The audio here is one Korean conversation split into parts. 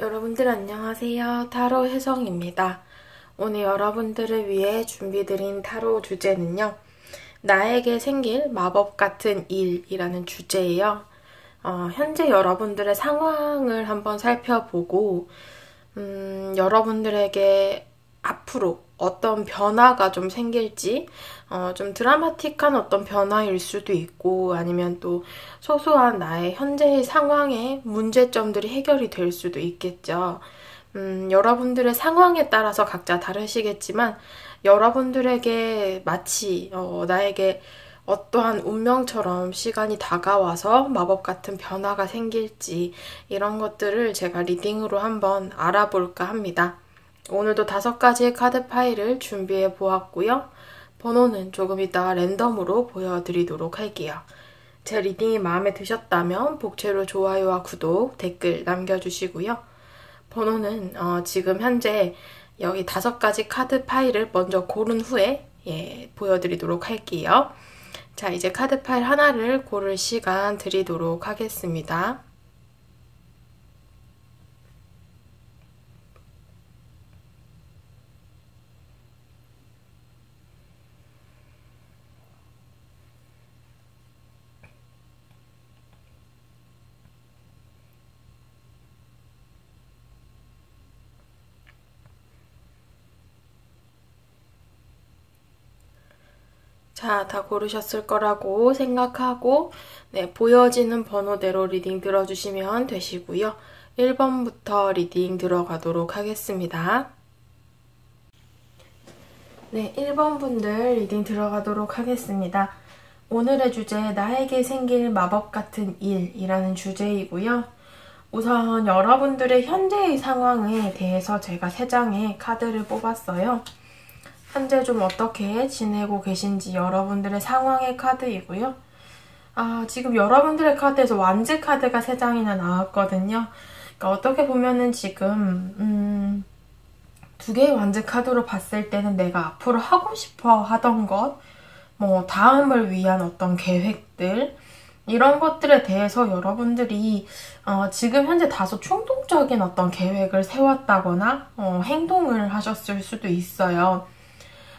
여러분들 안녕하세요. 타로 혜성입니다. 오늘 여러분들을 위해 준비드린 타로 주제는요. 나에게 생길 마법 같은 일이라는 주제예요. 현재 여러분들의 상황을 한번 살펴보고 여러분들에게 앞으로 어떤 변화가 좀 생길지 좀 드라마틱한 어떤 변화일 수도 있고 아니면 또 소소한 나의 현재의 상황의 문제점들이 해결이 될 수도 있겠죠. 여러분들의 상황에 따라서 각자 다르시겠지만 여러분들에게 마치 나에게 어떠한 운명처럼 시간이 다가와서 마법 같은 변화가 생길지 이런 것들을 제가 리딩으로 한번 알아볼까 합니다. 오늘도 5가지의 카드 파일을 준비해 보았고요. 번호는 조금 이따 랜덤으로 보여드리도록 할게요. 제 리딩이 마음에 드셨다면 복채로 좋아요와 구독, 댓글 남겨주시고요. 번호는 지금 현재 여기 5가지 카드 파일을 먼저 고른 후에 보여드리도록 할게요. 자, 이제 카드 파일 하나를 고를 시간 드리도록 하겠습니다. 자, 다 고르셨을 거라고 생각하고 보여지는 번호대로 리딩 들어주시면 되시고요. 1번부터 리딩 들어가도록 하겠습니다. 네, 1번 분들 리딩 들어가도록 하겠습니다. 오늘의 주제, 나에게 생길 마법 같은 일이라는 주제이고요. 우선 여러분들의 현재의 상황에 대해서 제가 3장의 카드를 뽑았어요. 현재 좀 어떻게 지내고 계신지 여러분들의 상황의 카드이고요. 지금 여러분들의 카드에서 완즈 카드가 3장이나 나왔거든요. 그러니까 어떻게 보면은 지금 2개의 완즈 카드로 봤을 때는 내가 앞으로 하고 싶어 하던 것, 다음을 위한 어떤 계획들, 이런 것들에 대해서 여러분들이 지금 현재 다소 충동적인 어떤 계획을 세웠다거나 행동을 하셨을 수도 있어요.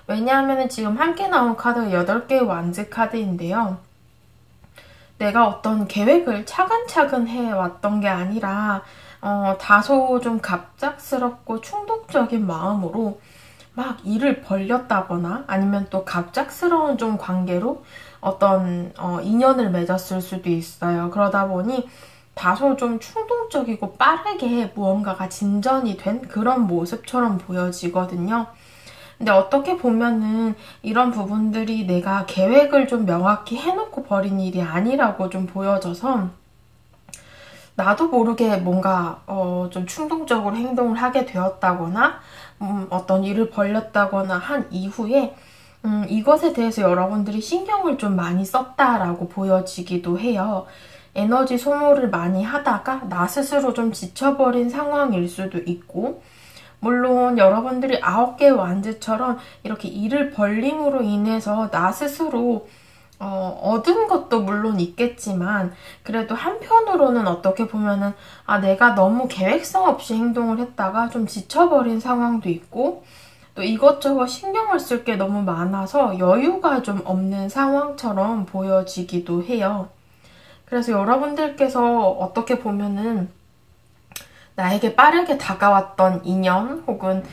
왜냐하면 지금 함께 나온 카드가 8개의 완즈 카드인데요. 내가 어떤 계획을 차근차근 해왔던 게 아니라 다소 좀 갑작스럽고 충동적인 마음으로 막 일을 벌렸다거나 아니면 또 갑작스러운 좀 관계로 어떤 인연을 맺었을 수도 있어요. 그러다 보니 다소 좀 충동적이고 빠르게 무언가가 진전이 된 그런 모습처럼 보여지거든요. 근데 어떻게 보면은 이런 부분들이 내가 계획을 좀 명확히 해놓고 벌인 일이 아니라고 좀 보여져서 나도 모르게 뭔가 좀 충동적으로 행동을 하게 되었다거나 어떤 일을 벌렸다거나 한 이후에 이것에 대해서 여러분들이 신경을 좀 많이 썼다라고 보여지기도 해요. 에너지 소모를 많이 하다가 나 스스로 좀 지쳐버린 상황일 수도 있고 물론 여러분들이 9개의 완즈처럼 이렇게 일을 벌림으로 인해서 나 스스로 얻은 것도 물론 있겠지만 그래도 한편으로는 어떻게 보면은 내가 너무 계획성 없이 행동을 했다가 좀 지쳐버린 상황도 있고 또 이것저것 신경을 쓸 게 너무 많아서 여유가 좀 없는 상황처럼 보여지기도 해요. 그래서 여러분들께서 어떻게 보면은 나에게 빠르게 다가왔던 인연 혹은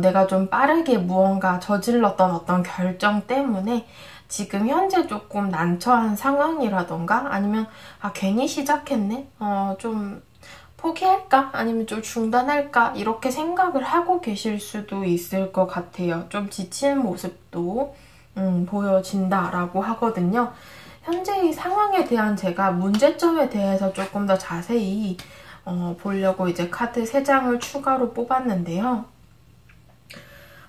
내가 좀 빠르게 무언가 저질렀던 어떤 결정 때문에 지금 현재 조금 난처한 상황이라던가 아니면 괜히 시작했네? 좀 포기할까? 아니면 좀 중단할까? 이렇게 생각을 하고 계실 수도 있을 것 같아요. 좀 지친 모습도 보여진다라고 하거든요. 현재의 상황에 대한 제가 문제점에 대해서 조금 더 자세히 보려고 이제 카드 3장을 추가로 뽑았는데요.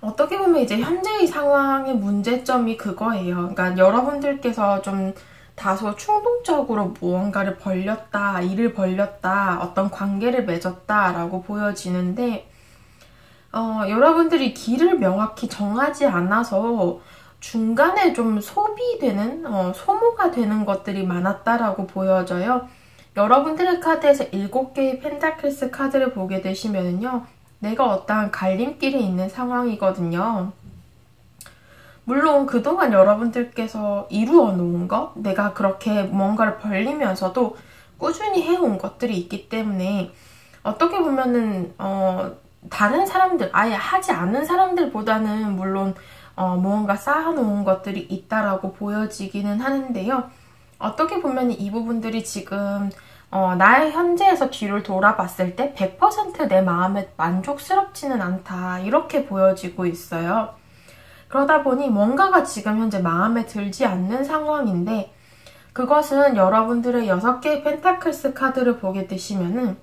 어떻게 보면 이제 현재의 상황의 문제점이 그거예요. 그러니까 여러분들께서 좀 다소 충동적으로 무언가를 벌렸다, 일을 벌렸다, 어떤 관계를 맺었다라고 보여지는데 여러분들이 길을 명확히 정하지 않아서 중간에 좀 소비되는, 소모가 되는 것들이 많았다라고 보여져요. 여러분들의 카드에서 7개의 펜타클스 카드를 보게 되시면요. 내가 어떠한 갈림길에 있는 상황이거든요. 물론 그동안 여러분들께서 이루어 놓은 것, 내가 그렇게 뭔가를 벌리면서도 꾸준히 해온 것들이 있기 때문에 어떻게 보면은 다른 사람들, 아예 하지 않은 사람들보다는 물론 무언가 쌓아놓은 것들이 있다라고 보여지기는 하는데요. 어떻게 보면 이 부분들이 지금 나의 현재에서 뒤를 돌아봤을 때 100% 내 마음에 만족스럽지는 않다, 이렇게 보여지고 있어요. 그러다 보니 뭔가가 지금 현재 마음에 들지 않는 상황인데, 그것은 여러분들의 6개의 펜타클스 카드를 보게 되시면은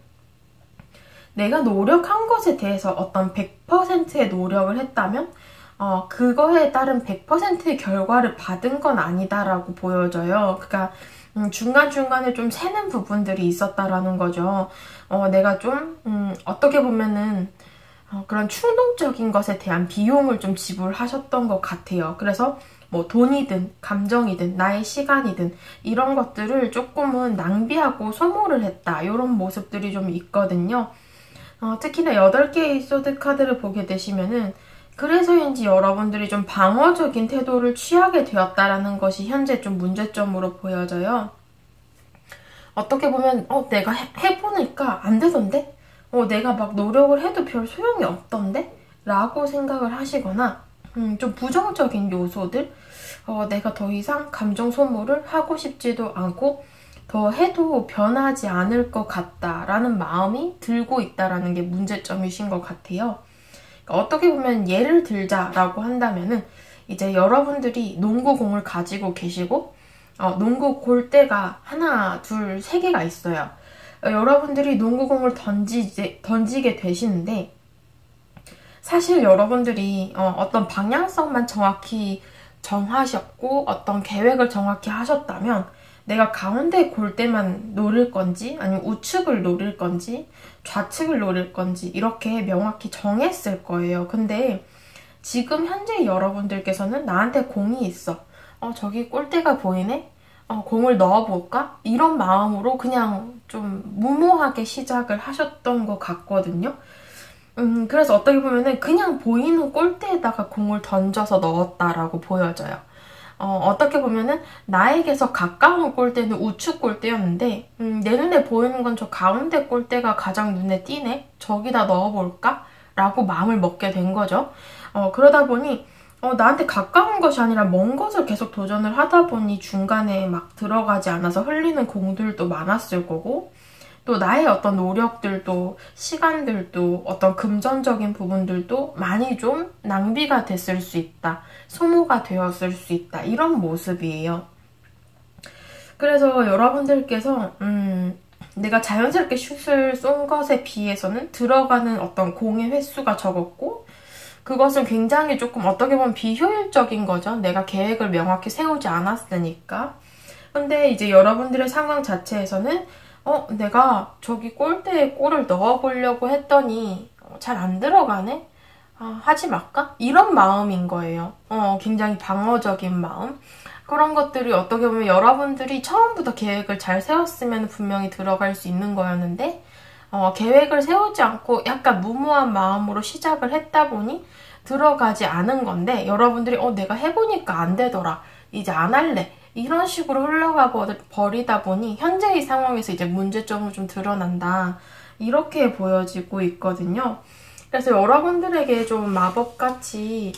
내가 노력한 것에 대해서 어떤 100%의 노력을 했다면 그거에 따른 100%의 결과를 받은 건 아니다라고 보여져요. 그러니까 중간중간에 좀 새는 부분들이 있었다라는 거죠. 내가 좀 어떻게 보면은 그런 충동적인 것에 대한 비용을 좀 지불하셨던 것 같아요. 그래서 뭐 돈이든 감정이든 나의 시간이든 이런 것들을 조금은 낭비하고 소모를 했다, 이런 모습들이 좀 있거든요. 특히나 8개의 소드 카드를 보게 되시면은 그래서인지 여러분들이 좀 방어적인 태도를 취하게 되었다라는 것이 현재 좀 문제점으로 보여져요. 어떻게 보면 내가 해보니까 안 되던데? 내가 막 노력을 해도 별 소용이 없던데? 라고 생각을 하시거나 좀 부정적인 요소들, 내가 더 이상 감정 소모를 하고 싶지도 않고 더 해도 변하지 않을 것 같다라는 마음이 들고 있다라는 게 문제점이신 것 같아요. 그러니까 어떻게 보면 예를 들자라고 한다면은 이제 여러분들이 농구공을 가지고 계시고 농구 골대가 하나, 둘, 세 개가 있어요. 여러분들이 농구공을 던지게 되시는데 사실 여러분들이 어떤 방향성만 정확히 정하셨고 어떤 계획을 정확히 하셨다면 내가 가운데 골대만 노릴 건지 아니면 우측을 노릴 건지 좌측을 노릴 건지 이렇게 명확히 정했을 거예요. 근데 지금 현재 여러분들께서는 나한테 공이 있어. 저기 골대가 보이네? 공을 넣어볼까? 이런 마음으로 그냥 좀 무모하게 시작을 하셨던 것 같거든요. 그래서 어떻게 보면은 그냥 보이는 골대에다가 공을 던져서 넣었다라고 보여져요. 어떻게 보면은 나에게서 가까운 골대는 우측 골대였는데 내 눈에 보이는 건 저 가운데 골대가 가장 눈에 띄네? 저기다 넣어볼까? 라고 마음을 먹게 된 거죠. 그러다 보니 나한테 가까운 것이 아니라 먼 것을 계속 도전을 하다 보니 중간에 막 들어가지 않아서 흘리는 공들도 많았을 거고, 또 나의 어떤 노력들도 시간들도 어떤 금전적인 부분들도 많이 좀 낭비가 됐을 수 있다, 소모가 되었을 수 있다, 이런 모습이에요. 그래서 여러분들께서 내가 자연스럽게 슛을 쏜 것에 비해서는 들어가는 어떤 공의 횟수가 적었고, 그것은 굉장히 조금 어떻게 보면 비효율적인 거죠. 내가 계획을 명확히 세우지 않았으니까. 근데 이제 여러분들의 상황 자체에서는 내가 저기 골대에 골을 넣어보려고 했더니 잘 안 들어가네? 하지 말까? 이런 마음인 거예요. 굉장히 방어적인 마음. 그런 것들이 어떻게 보면 여러분들이 처음부터 계획을 잘 세웠으면 분명히 들어갈 수 있는 거였는데 계획을 세우지 않고 약간 무모한 마음으로 시작을 했다 보니 들어가지 않은 건데, 여러분들이 내가 해보니까 안 되더라, 이제 안 할래, 이런 식으로 흘러가 버리다 보니 현재의 상황에서 이제 문제점을 좀 드러난다, 이렇게 보여지고 있거든요. 그래서 여러분들에게 좀 마법같이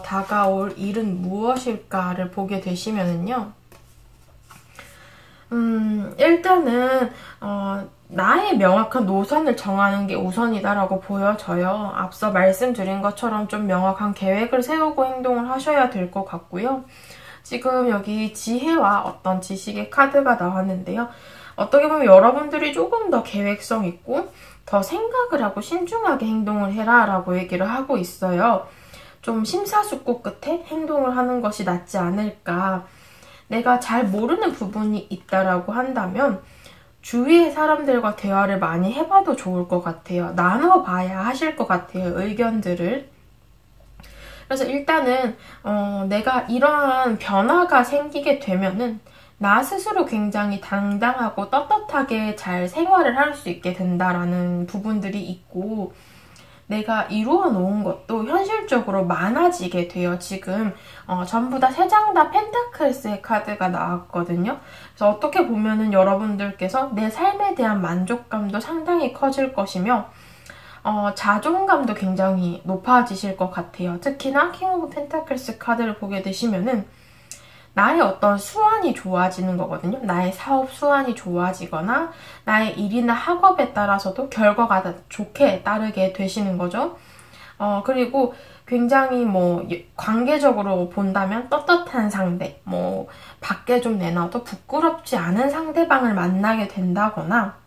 다가올 일은 무엇일까를 보게 되시면은요, 일단은 나의 명확한 노선을 정하는 게 우선이다라고 보여져요. 앞서 말씀드린 것처럼 좀 명확한 계획을 세우고 행동을 하셔야 될 것 같고요. 지금 여기 지혜와 어떤 지식의 카드가 나왔는데요. 어떻게 보면 여러분들이 조금 더 계획성 있고 더 생각을 하고 신중하게 행동을 해라 라고 얘기를 하고 있어요. 좀 심사숙고 끝에 행동을 하는 것이 낫지 않을까. 내가 잘 모르는 부분이 있다라고 한다면 주위의 사람들과 대화를 많이 해봐도 좋을 것 같아요. 나눠봐야 하실 것 같아요, 의견들을. 그래서 일단은 내가 이러한 변화가 생기게 되면은 나 스스로 굉장히 당당하고 떳떳하게 잘 생활을 할 수 있게 된다라는 부분들이 있고, 내가 이루어 놓은 것도 현실적으로 많아지게 돼요. 지금 전부 다 3장 다 펜타클스의 카드가 나왔거든요. 그래서 어떻게 보면은 여러분들께서 내 삶에 대한 만족감도 상당히 커질 것이며, 자존감도 굉장히 높아지실 것 같아요. 특히나 킹 오브 펜타클스 카드를 보게 되시면은 나의 어떤 수완이 좋아지는 거거든요. 나의 사업 수완이 좋아지거나 나의 일이나 학업에 따라서도 결과가 좋게 따르게 되시는 거죠. 그리고 굉장히 관계적으로 본다면 떳떳한 상대, 밖에 좀 내놔도 부끄럽지 않은 상대방을 만나게 된다거나,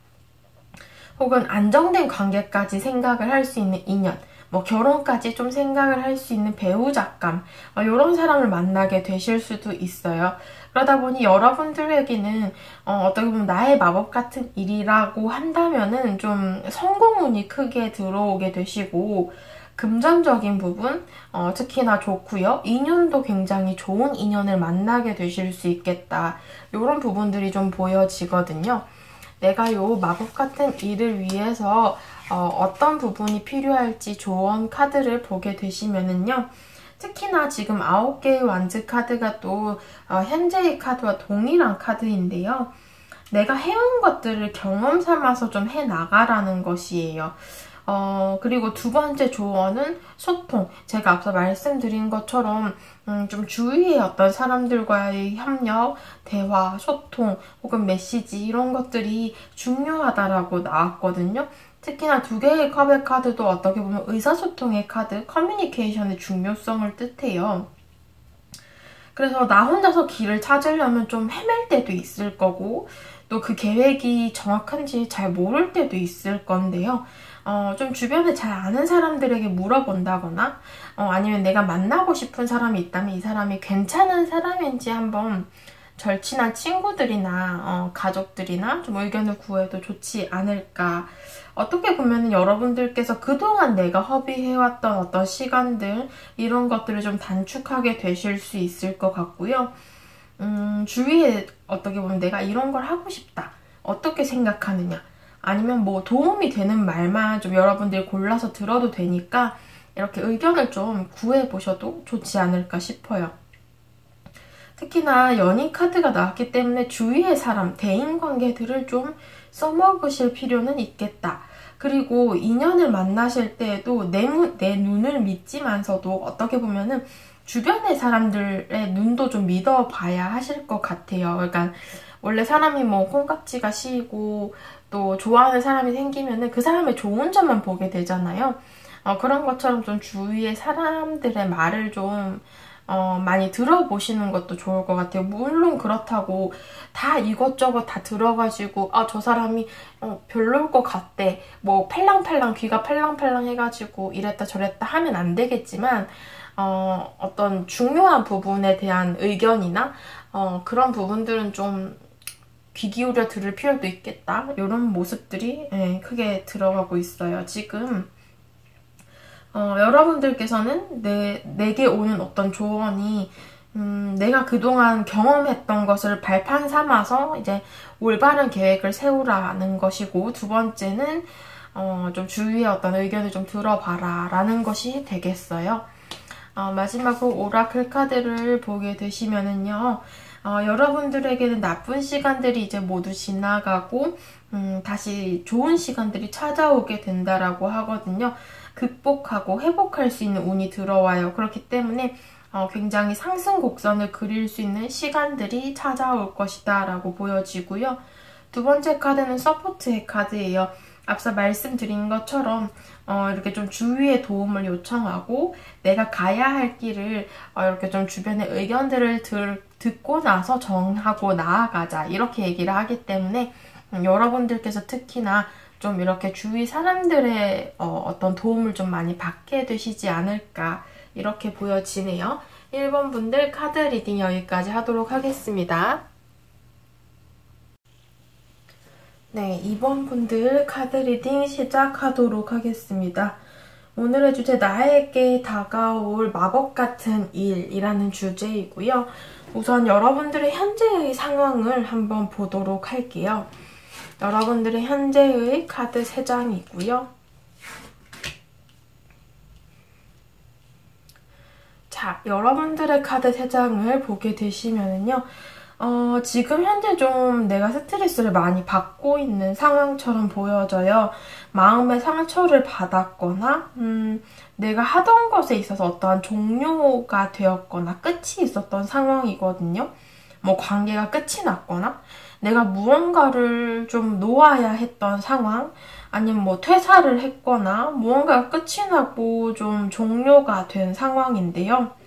혹은 안정된 관계까지 생각을 할 수 있는 인연, 결혼까지 좀 생각을 할 수 있는 배우자감, 이런 사람을 만나게 되실 수도 있어요. 그러다 보니 여러분들에게는 어떻게 보면 나의 마법 같은 일이라고 한다면은 좀 성공운이 크게 들어오게 되시고, 금전적인 부분 특히나 좋고요. 인연도 굉장히 좋은 인연을 만나게 되실 수 있겠다. 이런 부분들이 좀 보여지거든요. 내가 요 마법 같은 일을 위해서 어떤 부분이 필요할지 조언 카드를 보게 되시면은요. 특히나 지금 9개의 완즈 카드가 또 현재의 카드와 동일한 카드인데요. 내가 해온 것들을 경험 삼아서 좀 해나가라는 것이에요. 그리고 두 번째 조언은 소통. 제가 앞서 말씀드린 것처럼 좀 주위의 어떤 사람들과의 협력, 대화, 소통, 혹은 메시지 이런 것들이 중요하다라고 나왔거든요. 특히나 2개의 컵의 카드도 어떻게 보면 의사소통의 카드, 커뮤니케이션의 중요성을 뜻해요. 그래서 나 혼자서 길을 찾으려면 좀 헤맬 때도 있을 거고, 또 그 계획이 정확한지 잘 모를 때도 있을 건데요. 좀 주변에 잘 아는 사람들에게 물어본다거나, 아니면 내가 만나고 싶은 사람이 있다면 이 사람이 괜찮은 사람인지 한번 절친한 친구들이나 가족들이나 좀 의견을 구해도 좋지 않을까. 어떻게 보면 여러분들께서 그동안 내가 허비해왔던 어떤 시간들, 이런 것들을 좀 단축하게 되실 수 있을 것 같고요. 주위에 어떻게 보면 내가 이런 걸 하고 싶다. 어떻게 생각하느냐. 아니면 도움이 되는 말만 좀 여러분들이 골라서 들어도 되니까 이렇게 의견을 좀 구해보셔도 좋지 않을까 싶어요. 특히나 연인 카드가 나왔기 때문에 주위의 사람, 대인관계들을 좀 써먹으실 필요는 있겠다. 그리고 인연을 만나실 때에도 내 눈을 믿지만서도 어떻게 보면은 주변의 사람들의 눈도 좀 믿어봐야 하실 것 같아요. 그러니까 원래 사람이 콩깍지가 씌이고 또 좋아하는 사람이 생기면은 그 사람의 좋은 점만 보게 되잖아요. 그런 것처럼 좀 주위의 사람들의 말을 좀 많이 들어보시는 것도 좋을 것 같아요. 물론 그렇다고 다 이것저것 다 들어가지고 저 사람이 별로일 것 같대. 팔랑팔랑 귀가 팔랑팔랑 해가지고 이랬다 저랬다 하면 안 되겠지만 어떤 중요한 부분에 대한 의견이나 그런 부분들은 좀 귀 기울여 들을 필요도 있겠다. 이런 모습들이 크게 들어가고 있어요. 지금 여러분들께서는 내게 오는 어떤 조언이 내가 그동안 경험했던 것을 발판 삼아서 이제 올바른 계획을 세우라는 것이고, 두 번째는 좀 주위의 어떤 의견을 좀 들어봐라 라는 것이 되겠어요. 마지막으로 오라클 카드를 보게 되시면은요. 여러분들에게는 나쁜 시간들이 이제 모두 지나가고 다시 좋은 시간들이 찾아오게 된다라고 하거든요. 극복하고 회복할 수 있는 운이 들어와요. 그렇기 때문에 굉장히 상승 곡선을 그릴 수 있는 시간들이 찾아올 것이다 라고 보여지고요. 두 번째 카드는 서포트의 카드예요. 앞서 말씀드린 것처럼 이렇게 좀 주위의 도움을 요청하고 내가 가야 할 길을 이렇게 좀 주변의 의견들을 듣고 나서 정하고 나아가자, 이렇게 얘기를 하기 때문에 여러분들께서 특히나 좀 이렇게 주위 사람들의 어떤 도움을 좀 많이 받게 되시지 않을까, 이렇게 보여지네요. 1번 분들 카드 리딩 여기까지 하도록 하겠습니다. 네, 2번 분들 카드 리딩 시작하도록 하겠습니다. 오늘의 주제, 나에게 다가올 마법 같은 일이라는 주제이고요. 우선 여러분들의 현재의 상황을 한번 보도록 할게요. 여러분들의 현재의 카드 3장이고요. 자, 여러분들의 카드 3장을 보게 되시면은요. 지금 현재 좀 내가 스트레스를 많이 받고 있는 상황처럼 보여져요. 마음의 상처를 받았거나, 내가 하던 것에 있어서 어떠한 종료가 되었거나 끝이 있었던 상황이거든요. 뭐 관계가 끝이 났거나, 내가 무언가를 좀 놓아야 했던 상황, 아니면 뭐 퇴사를 했거나, 무언가가 끝이 나고 좀 종료가 된 상황인데요.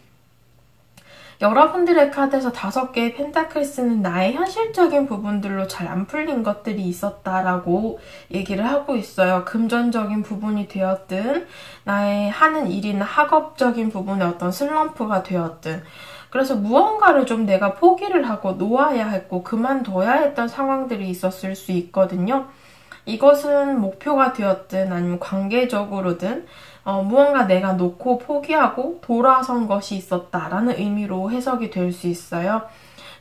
여러분들의 카드에서 5개의 펜타클스는 나의 현실적인 부분들로 잘 안 풀린 것들이 있었다라고 얘기를 하고 있어요. 금전적인 부분이 되었든 나의 하는 일이나 학업적인 부분에 어떤 슬럼프가 되었든 그래서 무언가를 좀 내가 포기를 하고 놓아야 했고 그만둬야 했던 상황들이 있었을 수 있거든요. 이것은 목표가 되었든 아니면 관계적으로든 무언가 내가 놓고 포기하고 돌아선 것이 있었다라는 의미로 해석이 될 수 있어요.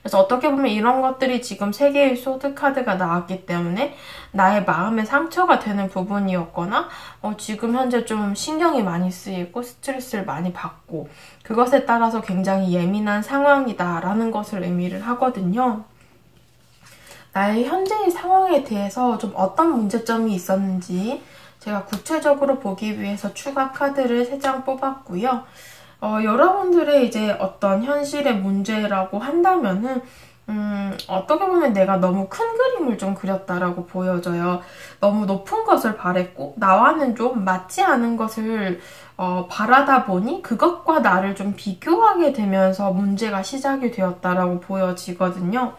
그래서 어떻게 보면 이런 것들이 지금 3개의 소드 카드가 나왔기 때문에 나의 마음에 상처가 되는 부분이었거나 지금 현재 좀 신경이 많이 쓰이고 스트레스를 많이 받고 그것에 따라서 굉장히 예민한 상황이다라는 것을 의미를 하거든요. 나의 현재의 상황에 대해서 좀 어떤 문제점이 있었는지 제가 구체적으로 보기 위해서 추가 카드를 3장 뽑았고요. 여러분들의 이제 어떤 현실의 문제라고 한다면은, 어떻게 보면 내가 너무 큰 그림을 좀 그렸다라고 보여져요. 너무 높은 것을 바랬고, 나와는 좀 맞지 않은 것을, 바라다 보니 그것과 나를 좀 비교하게 되면서 문제가 시작이 되었다라고 보여지거든요.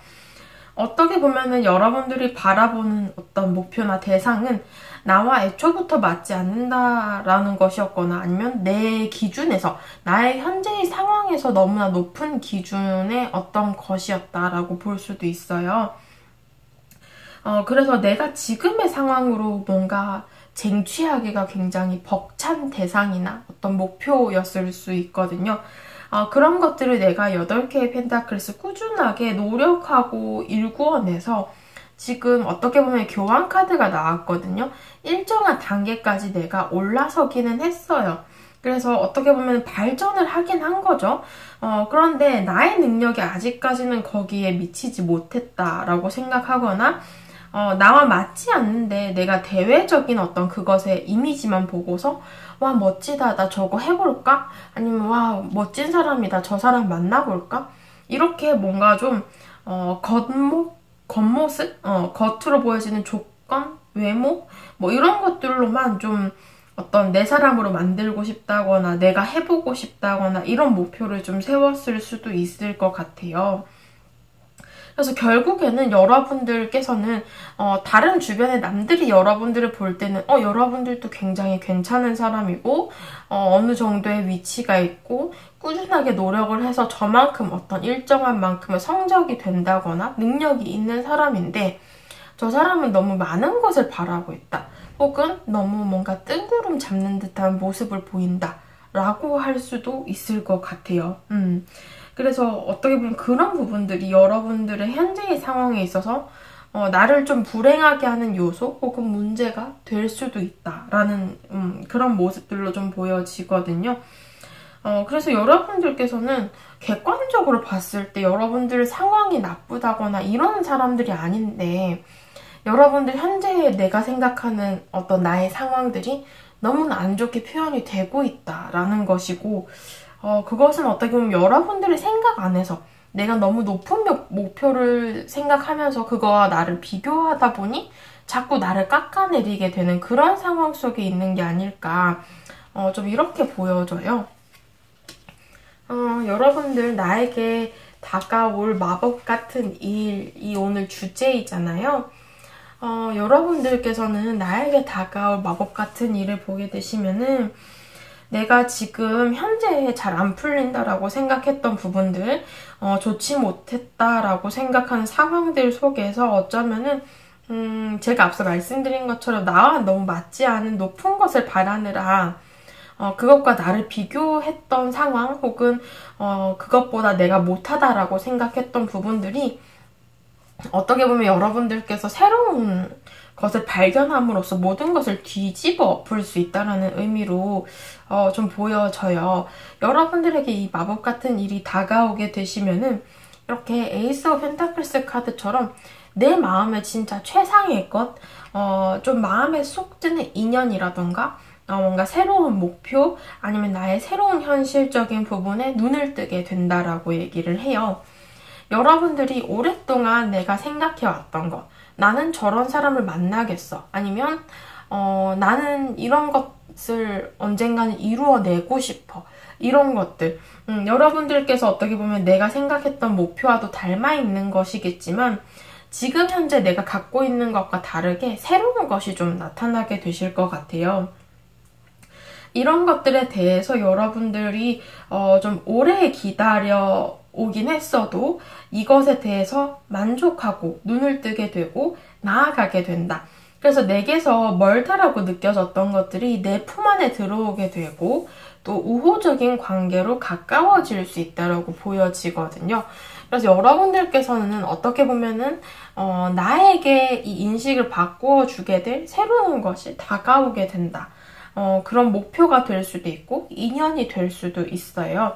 어떻게 보면은 여러분들이 바라보는 어떤 목표나 대상은 나와 애초부터 맞지 않는다라는 것이었거나 아니면 내 기준에서 나의 현재의 상황에서 너무나 높은 기준의 어떤 것이었다라고 볼 수도 있어요. 그래서 내가 지금의 상황으로 뭔가 쟁취하기가 굉장히 벅찬 대상이나 어떤 목표였을 수 있거든요. 그런 것들을 내가 8개의 펜타클스 꾸준하게 노력하고 일구어내서 지금 어떻게 보면 교환 카드가 나왔거든요. 일정한 단계까지 내가 올라서기는 했어요. 그래서 어떻게 보면 발전을 하긴 한 거죠. 그런데 나의 능력이 아직까지는 거기에 미치지 못했다라고 생각하거나 나와 맞지 않는데 내가 대외적인 어떤 그것의 이미지만 보고서 와 멋지다 나 저거 해볼까? 아니면 와 멋진 사람이다 저 사람 만나볼까? 이렇게 뭔가 좀 겉모습? 겉으로 보여지는 조건? 외모? 뭐 이런 것들로만 좀 어떤 내 사람으로 만들고 싶다거나 내가 해보고 싶다거나 이런 목표를 좀 세웠을 수도 있을 것 같아요. 그래서 결국에는 여러분들께서는 다른 주변의 남들이 여러분들을 볼 때는 여러분들도 굉장히 괜찮은 사람이고 어느 정도의 위치가 있고 꾸준하게 노력을 해서 저만큼 어떤 일정한 만큼의 성적이 된다거나 능력이 있는 사람인데 저 사람은 너무 많은 것을 바라고 있다. 혹은 너무 뭔가 뜬구름 잡는 듯한 모습을 보인다. 라고 할 수도 있을 것 같아요. 그래서 어떻게 보면 그런 부분들이 여러분들의 현재의 상황에 있어서 나를 좀 불행하게 하는 요소 혹은 문제가 될 수도 있다라는 그런 모습들로 좀 보여지거든요. 그래서 여러분들께서는 객관적으로 봤을 때 여러분들 상황이 나쁘다거나 이런 사람들이 아닌데 여러분들 현재 내가 생각하는 어떤 나의 상황들이 너무나 안 좋게 표현이 되고 있다라는 것이고 그것은 어떻게 보면 여러분들의 생각 안에서 내가 너무 높은 목표를 생각하면서 그거와 나를 비교하다 보니 자꾸 나를 깎아내리게 되는 그런 상황 속에 있는 게 아닐까 좀 이렇게 보여져요. 여러분들 나에게 다가올 마법 같은 일이 오늘 주제이잖아요. 여러분들께서는 나에게 다가올 마법 같은 일을 보게 되시면은 내가 지금 현재 잘 안 풀린다라고 생각했던 부분들, 좋지 못했다라고 생각하는 상황들 속에서 어쩌면은 제가 앞서 말씀드린 것처럼 나와 너무 맞지 않은 높은 것을 바라느라 그것과 나를 비교했던 상황 혹은 그것보다 내가 못하다라고 생각했던 부분들이 어떻게 보면 여러분들께서 새로운 것을 발견함으로써 모든 것을 뒤집어 엎을 수 있다는 의미로 좀 보여져요. 여러분들에게 이 마법 같은 일이 다가오게 되시면은 이렇게 에이스 오브 펜타클스 카드처럼 내 마음에 진짜 최상의 것, 좀 마음에 쏙 드는 인연이라던가 뭔가 새로운 목표 아니면 나의 새로운 현실적인 부분에 눈을 뜨게 된다라고 얘기를 해요. 여러분들이 오랫동안 내가 생각해왔던 것, 나는 저런 사람을 만나겠어. 아니면 나는 이런 것을 언젠가는 이루어내고 싶어. 이런 것들. 여러분들께서 어떻게 보면 내가 생각했던 목표와도 닮아있는 것이겠지만 지금 현재 내가 갖고 있는 것과 다르게 새로운 것이 좀 나타나게 되실 것 같아요. 이런 것들에 대해서 여러분들이 좀 오래 기다려 오긴 했어도 이것에 대해서 만족하고 눈을 뜨게 되고 나아가게 된다. 그래서 내게서 멀다라고 느껴졌던 것들이 내 품 안에 들어오게 되고 또 우호적인 관계로 가까워질 수 있다고 보여지거든요. 그래서 여러분들께서는 어떻게 보면은 나에게 이 인식을 바꾸어 주게 될 새로운 것이 다가오게 된다. 그런 목표가 될 수도 있고 인연이 될 수도 있어요.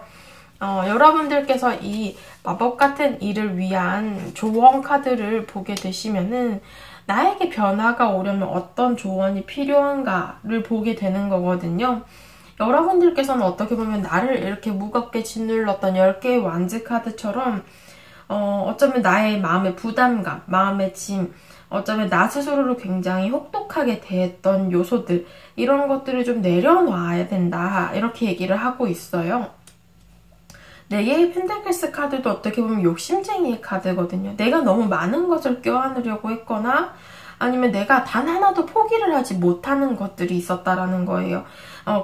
여러분들께서 이 마법 같은 일을 위한 조언 카드를 보게 되시면은 나에게 변화가 오려면 어떤 조언이 필요한가를 보게 되는 거거든요. 여러분들께서는 어떻게 보면 나를 이렇게 무겁게 짓눌렀던 10개의 완즈 카드처럼 어쩌면 나의 마음의 부담감, 마음의 짐, 어쩌면 나 스스로를 굉장히 혹독하게 대했던 요소들 이런 것들을 좀 내려놔야 된다 이렇게 얘기를 하고 있어요. 4개의 펜타클스 카드도 어떻게 보면 욕심쟁이의 카드거든요. 내가 너무 많은 것을 껴안으려고 했거나 아니면 내가 단 하나도 포기를 하지 못하는 것들이 있었다라는 거예요.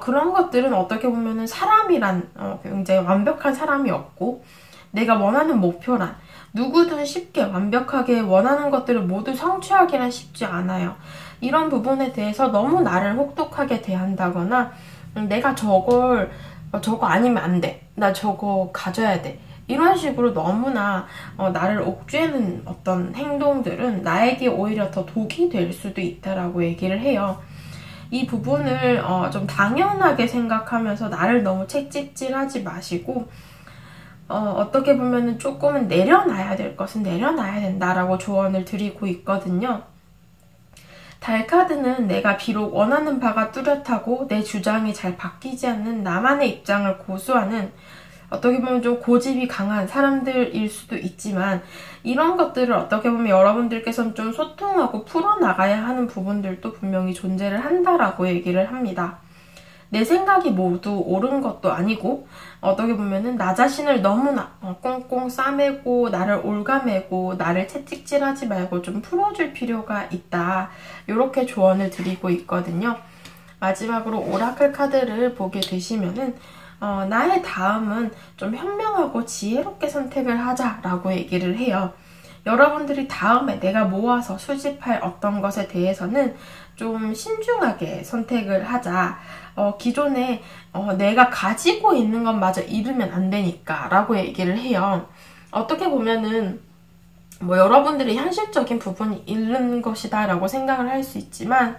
그런 것들은 어떻게 보면은 사람이란 굉장히 완벽한 사람이 없고 내가 원하는 목표란 누구든 쉽게 완벽하게 원하는 것들을 모두 성취하기란 쉽지 않아요. 이런 부분에 대해서 너무 나를 혹독하게 대한다거나 내가 저거 아니면 안 돼. 나 저거 가져야 돼. 이런 식으로 너무나 나를 옥죄는 어떤 행동들은 나에게 오히려 더 독이 될 수도 있다라고 얘기를 해요. 이 부분을 좀 당연하게 생각하면서 나를 너무 채찍질하지 마시고 어떻게 보면은 조금은 내려놔야 될 것은 내려놔야 된다라고 조언을 드리고 있거든요. 달 카드는 내가 비록 원하는 바가 뚜렷하고 내 주장이 잘 바뀌지 않는 나만의 입장을 고수하는 어떻게 보면 좀 고집이 강한 사람들일 수도 있지만 이런 것들을 어떻게 보면 여러분들께서는 좀 소통하고 풀어나가야 하는 부분들도 분명히 존재를 한다라고 얘기를 합니다. 내 생각이 모두 옳은 것도 아니고 어떻게 보면은 나 자신을 너무나 꽁꽁 싸매고 나를 올가매고 나를 채찍질하지 말고 좀 풀어줄 필요가 있다. 이렇게 조언을 드리고 있거든요. 마지막으로 오라클 카드를 보게 되시면은 나의 다음은 좀 현명하고 지혜롭게 선택을 하자라고 얘기를 해요. 여러분들이 다음에 내가 모아서 수집할 어떤 것에 대해서는 좀 신중하게 선택을 하자. 기존에 내가 가지고 있는 것마저 잃으면 안 되니까 라고 얘기를 해요. 어떻게 보면은 뭐 여러분들이 현실적인 부분이 잃는 것이다 라고 생각을 할 수 있지만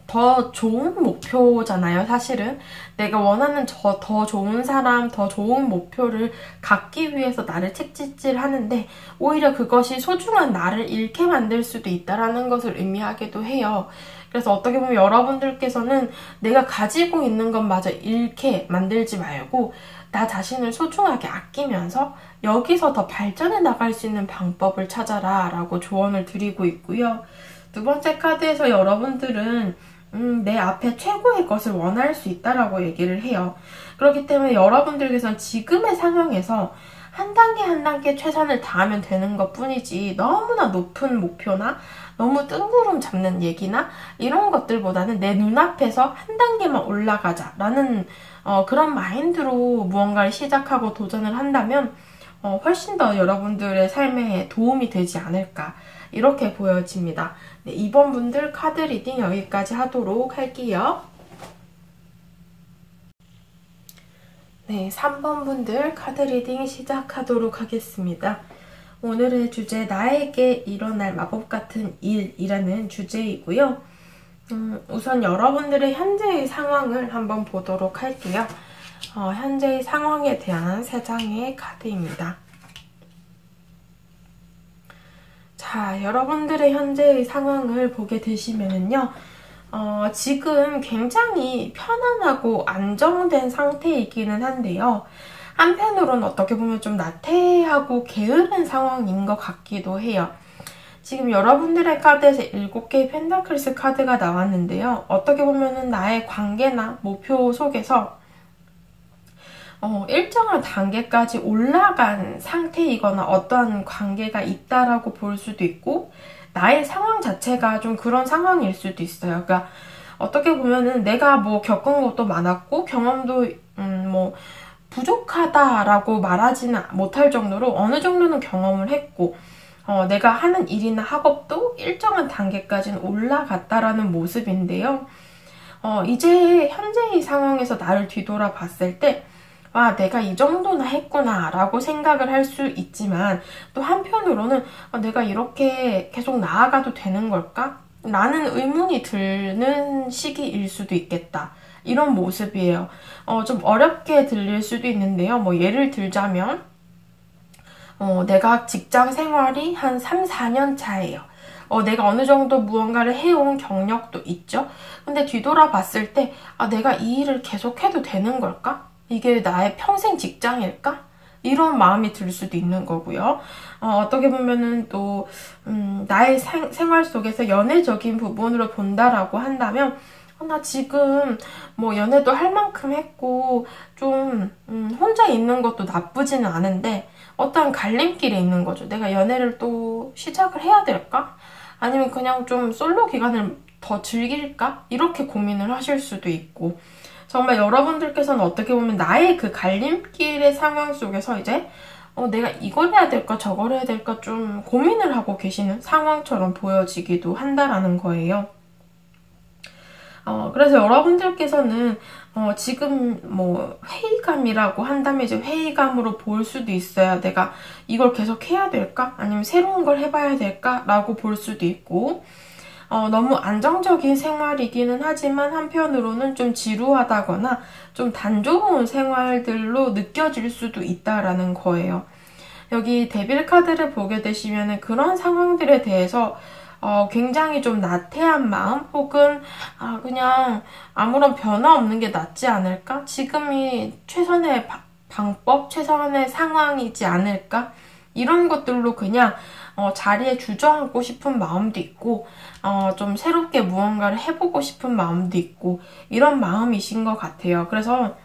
더 좋은 목표잖아요, 사실은. 내가 원하는 더 좋은 사람, 더 좋은 목표를 갖기 위해서 나를 채찍질 하는데 오히려 그것이 소중한 나를 잃게 만들 수도 있다는 것을 의미하기도 해요. 그래서 어떻게 보면 여러분들께서는 내가 가지고 있는 것마저 잃게 만들지 말고 나 자신을 소중하게 아끼면서 여기서 더 발전해 나갈 수 있는 방법을 찾아라 라고 조언을 드리고 있고요. 두 번째 카드에서 여러분들은 내 앞에 최고의 것을 원할 수 있다라고 얘기를 해요. 그렇기 때문에 여러분들께서는 지금의 상황에서 한 단계 한 단계 최선을 다하면 되는 것 뿐이지 너무나 높은 목표나 너무 뜬구름 잡는 얘기나 이런 것들보다는 내 눈앞에서 한 단계만 올라가자라는 그런 마인드로 무언가를 시작하고 도전을 한다면 훨씬 더 여러분들의 삶에 도움이 되지 않을까 이렇게 보여집니다. 네, 이번 분들 카드 리딩 여기까지 하도록 할게요. 네, 3번 분들 카드 리딩 시작하도록 하겠습니다. 오늘의 주제 나에게 일어날 마법 같은 일이라는 주제이고요. 우선 여러분들의 현재의 상황을 한번 보도록 할게요. 현재의 상황에 대한 3장의 카드입니다. 자, 여러분들의 현재의 상황을 보게 되시면은요. 지금 굉장히 편안하고 안정된 상태이기는 한데요. 한편으로는 어떻게 보면 좀 나태하고 게으른 상황인 것 같기도 해요. 지금 여러분들의 카드에서 7개의 펜타클스 카드가 나왔는데요. 어떻게 보면은 나의 관계나 목표 속에서 일정한 단계까지 올라간 상태이거나 어떠한 관계가 있다라고 볼 수도 있고, 나의 상황 자체가 좀 그런 상황일 수도 있어요. 그러니까 어떻게 보면은 내가 뭐 겪은 것도 많았고 경험도 부족하다라고 말하지는 못할 정도로 어느 정도는 경험을 했고, 내가 하는 일이나 학업도 일정한 단계까지는 올라갔다라는 모습인데요. 이제 현재의 상황에서 나를 뒤돌아 봤을 때 내가 이 정도나 했구나 라고 생각을 할 수 있지만, 또 한편으로는 내가 이렇게 계속 나아가도 되는 걸까? 라는 의문이 드는 시기일 수도 있겠다. 이런 모습이에요. 좀 어렵게 들릴 수도 있는데요. 예를 들자면 내가 직장 생활이 한 3, 4년 차예요. 내가 어느 정도 무언가를 해온 경력도 있죠. 근데 뒤돌아 봤을 때 내가 이 일을 계속해도 되는 걸까? 이게 나의 평생 직장일까? 이런 마음이 들 수도 있는 거고요. 어떻게 보면은 또 나의 생활 속에서 연애적인 부분으로 본다라고 한다면 나 지금 연애도 할 만큼 했고 좀 혼자 있는 것도 나쁘지는 않은데 어떤 갈림길에 있는 거죠. 내가 연애를 또 시작을 해야 될까? 아니면 그냥 좀 솔로 기간을 더 즐길까? 이렇게 고민을 하실 수도 있고, 정말 여러분들께서는 어떻게 보면 나의 그 갈림길의 상황 속에서 이제 내가 이걸 해야 될까 저걸 해야 될까 좀 고민을 하고 계시는 상황처럼 보여지기도 한다라는 거예요. 그래서 여러분들께서는 지금 회의감이라고 한다면 이제 회의감으로 볼 수도 있어요. 내가 이걸 계속 해야 될까? 아니면 새로운 걸 해봐야 될까? 라고 볼 수도 있고, 너무 안정적인 생활이기는 하지만 한편으로는 좀 지루하다거나 좀 단조로운 생활들로 느껴질 수도 있다라는 거예요. 여기 데빌 카드를 보게 되시면 그런 상황들에 대해서 굉장히 좀 나태한 마음, 혹은 그냥 아무런 변화 없는 게 낫지 않을까? 지금이 최선의 방법, 최선의 상황이지 않을까? 이런 것들로 그냥 자리에 주저앉고 싶은 마음도 있고, 좀 새롭게 무언가를 해보고 싶은 마음도 있고, 이런 마음이신 것 같아요. 그래서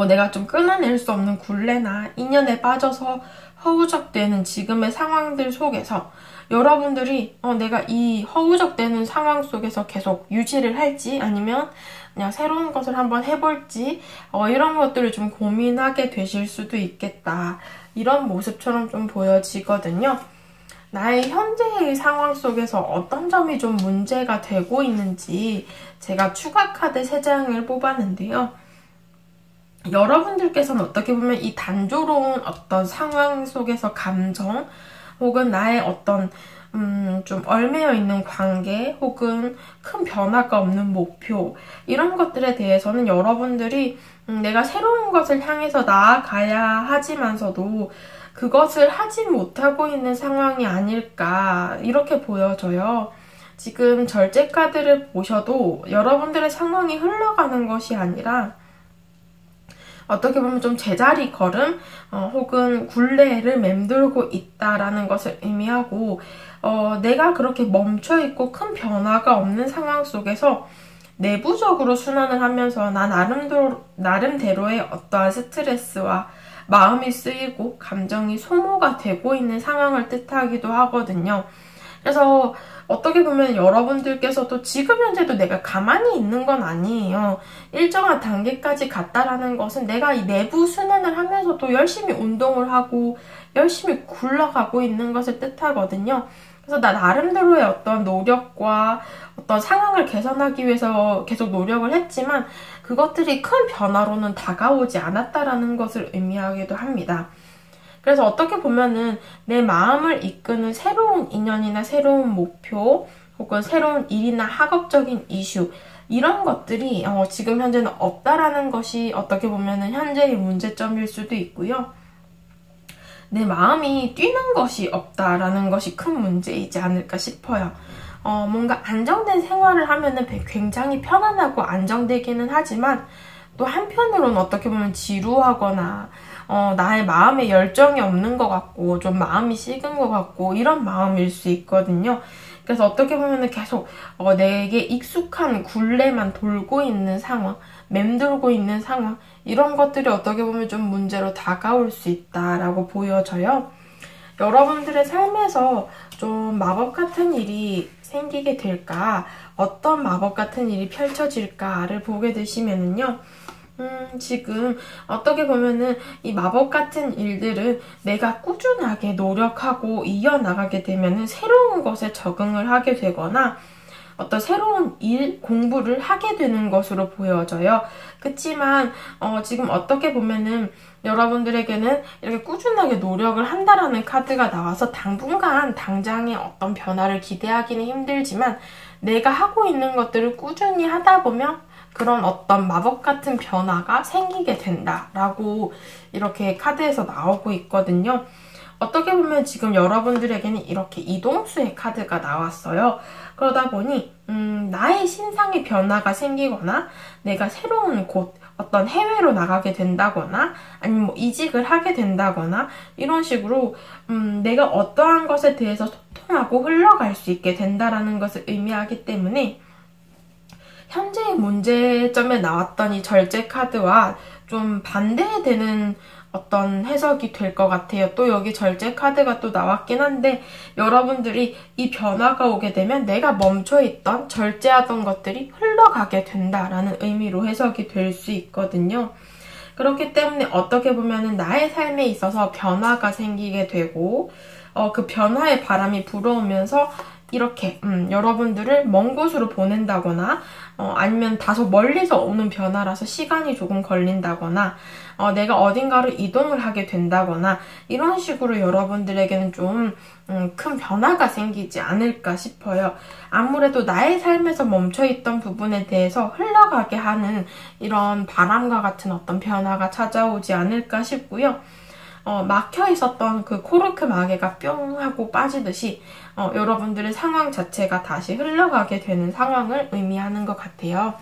내가 좀 끊어낼 수 없는 굴레나 인연에 빠져서 허우적대는 지금의 상황들 속에서 여러분들이 내가 이 허우적대는 상황 속에서 계속 유지를 할지 아니면 그냥 새로운 것을 한번 해볼지 이런 것들을 좀 고민하게 되실 수도 있겠다. 이런 모습처럼 좀 보여지거든요. 나의 현재의 상황 속에서 어떤 점이 좀 문제가 되고 있는지 제가 추가 카드 3장을 뽑았는데요. 여러분들께서는 어떻게 보면 이 단조로운 어떤 상황 속에서 감정, 혹은 나의 어떤 좀 얼매여 있는 관계, 혹은 큰 변화가 없는 목표, 이런 것들에 대해서는 여러분들이 내가 새로운 것을 향해서 나아가야 하지만서도 그것을 하지 못하고 있는 상황이 아닐까, 이렇게 보여져요. 지금 절제 카드를 보셔도 여러분들의 상황이 흘러가는 것이 아니라 어떻게 보면 좀 제자리 걸음 혹은 굴레를 맴돌고 있다라는 것을 의미하고, 내가 그렇게 멈춰있고 큰 변화가 없는 상황 속에서 내부적으로 순환을 하면서 나 나름대로의 어떠한 스트레스와 마음이 쓰이고 감정이 소모가 되고 있는 상황을 뜻하기도 하거든요. 그래서 어떻게 보면 여러분들께서도 지금 현재도 내가 가만히 있는 건 아니에요. 일정한 단계까지 갔다라는 것은 내가 이 내부 순환을 하면서도 열심히 운동을 하고 열심히 굴러가고 있는 것을 뜻하거든요. 그래서 나 나름대로의 어떤 노력과 어떤 상황을 개선하기 위해서 계속 노력을 했지만 그것들이 큰 변화로는 다가오지 않았다라는 것을 의미하기도 합니다. 그래서 어떻게 보면은 내 마음을 이끄는 새로운 인연이나 새로운 목표 혹은 새로운 일이나 학업적인 이슈 이런 것들이 지금 현재는 없다라는 것이 어떻게 보면은 현재의 문제점일 수도 있고요. 내 마음이 뛰는 것이 없다라는 것이 큰 문제이지 않을까 싶어요. 뭔가 안정된 생활을 하면은 굉장히 편안하고 안정되기는 하지만 또 한편으로는 어떻게 보면 지루하거나 나의 마음에 열정이 없는 것 같고 좀 마음이 식은 것 같고 이런 마음일 수 있거든요. 그래서 어떻게 보면은 계속 내게 익숙한 굴레만 돌고 있는 상황, 맴돌고 있는 상황 이런 것들이 어떻게 보면 좀 문제로 다가올 수 있다라고 보여져요. 여러분들의 삶에서 좀 마법 같은 일이 생기게 될까? 어떤 마법 같은 일이 펼쳐질까를 보게 되시면은요. 지금 어떻게 보면은 이 마법 같은 일들은 내가 꾸준하게 노력하고 이어나가게 되면은 새로운 것에 적응을 하게 되거나 어떤 새로운 일, 공부를 하게 되는 것으로 보여져요. 그치만 지금 어떻게 보면은 여러분들에게는 이렇게 꾸준하게 노력을 한다라는 카드가 나와서 당분간 당장의 어떤 변화를 기대하기는 힘들지만 내가 하고 있는 것들을 꾸준히 하다 보면 그런 어떤 마법 같은 변화가 생기게 된다라고 이렇게 카드에서 나오고 있거든요. 어떻게 보면 지금 여러분들에게는 이렇게 이동수의 카드가 나왔어요. 그러다 보니 나의 신상의 변화가 생기거나 내가 새로운 곳, 어떤 해외로 나가게 된다거나 아니면 뭐 이직을 하게 된다거나 이런 식으로 내가 어떠한 것에 대해서 소통하고 흘러갈 수 있게 된다라는 것을 의미하기 때문에 현재의 문제점에 나왔던 이 절제 카드와 좀 반대되는 어떤 해석이 될 것 같아요. 또 여기 절제 카드가 또 나왔긴 한데 여러분들이 이 변화가 오게 되면 내가 멈춰있던 절제하던 것들이 흘러가게 된다라는 의미로 해석이 될 수 있거든요. 그렇기 때문에 어떻게 보면은 나의 삶에 있어서 변화가 생기게 되고 그 변화의 바람이 불어오면서 이렇게 여러분들을 먼 곳으로 보낸다거나 아니면 다소 멀리서 오는 변화라서 시간이 조금 걸린다거나 내가 어딘가로 이동을 하게 된다거나 이런 식으로 여러분들에게는 좀 큰 변화가 생기지 않을까 싶어요. 아무래도 나의 삶에서 멈춰있던 부분에 대해서 흘러가게 하는 이런 바람과 같은 어떤 변화가 찾아오지 않을까 싶고요. 막혀 있었던 그 코르크 마개가 뿅 하고 빠지듯이 여러분들의 상황 자체가 다시 흘러가게 되는 상황을 의미하는 것 같아요.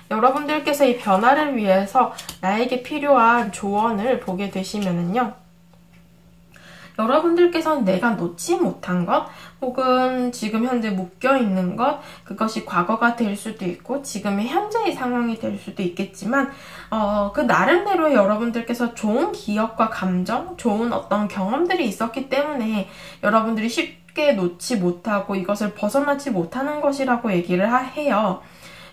여러분들께서 이 변화를 위해서 나에게 필요한 조언을 보게 되시면은요. 여러분들께서는 내가 놓지 못한 것 혹은 지금 현재 묶여있는 것 그것이 과거가 될 수도 있고 지금의 현재의 상황이 될 수도 있겠지만 그 나름대로 여러분들께서 좋은 기억과 감정, 좋은 어떤 경험들이 있었기 때문에 여러분들이 쉽게 놓지 못하고 이것을 벗어나지 못하는 것이라고 얘기를 해요.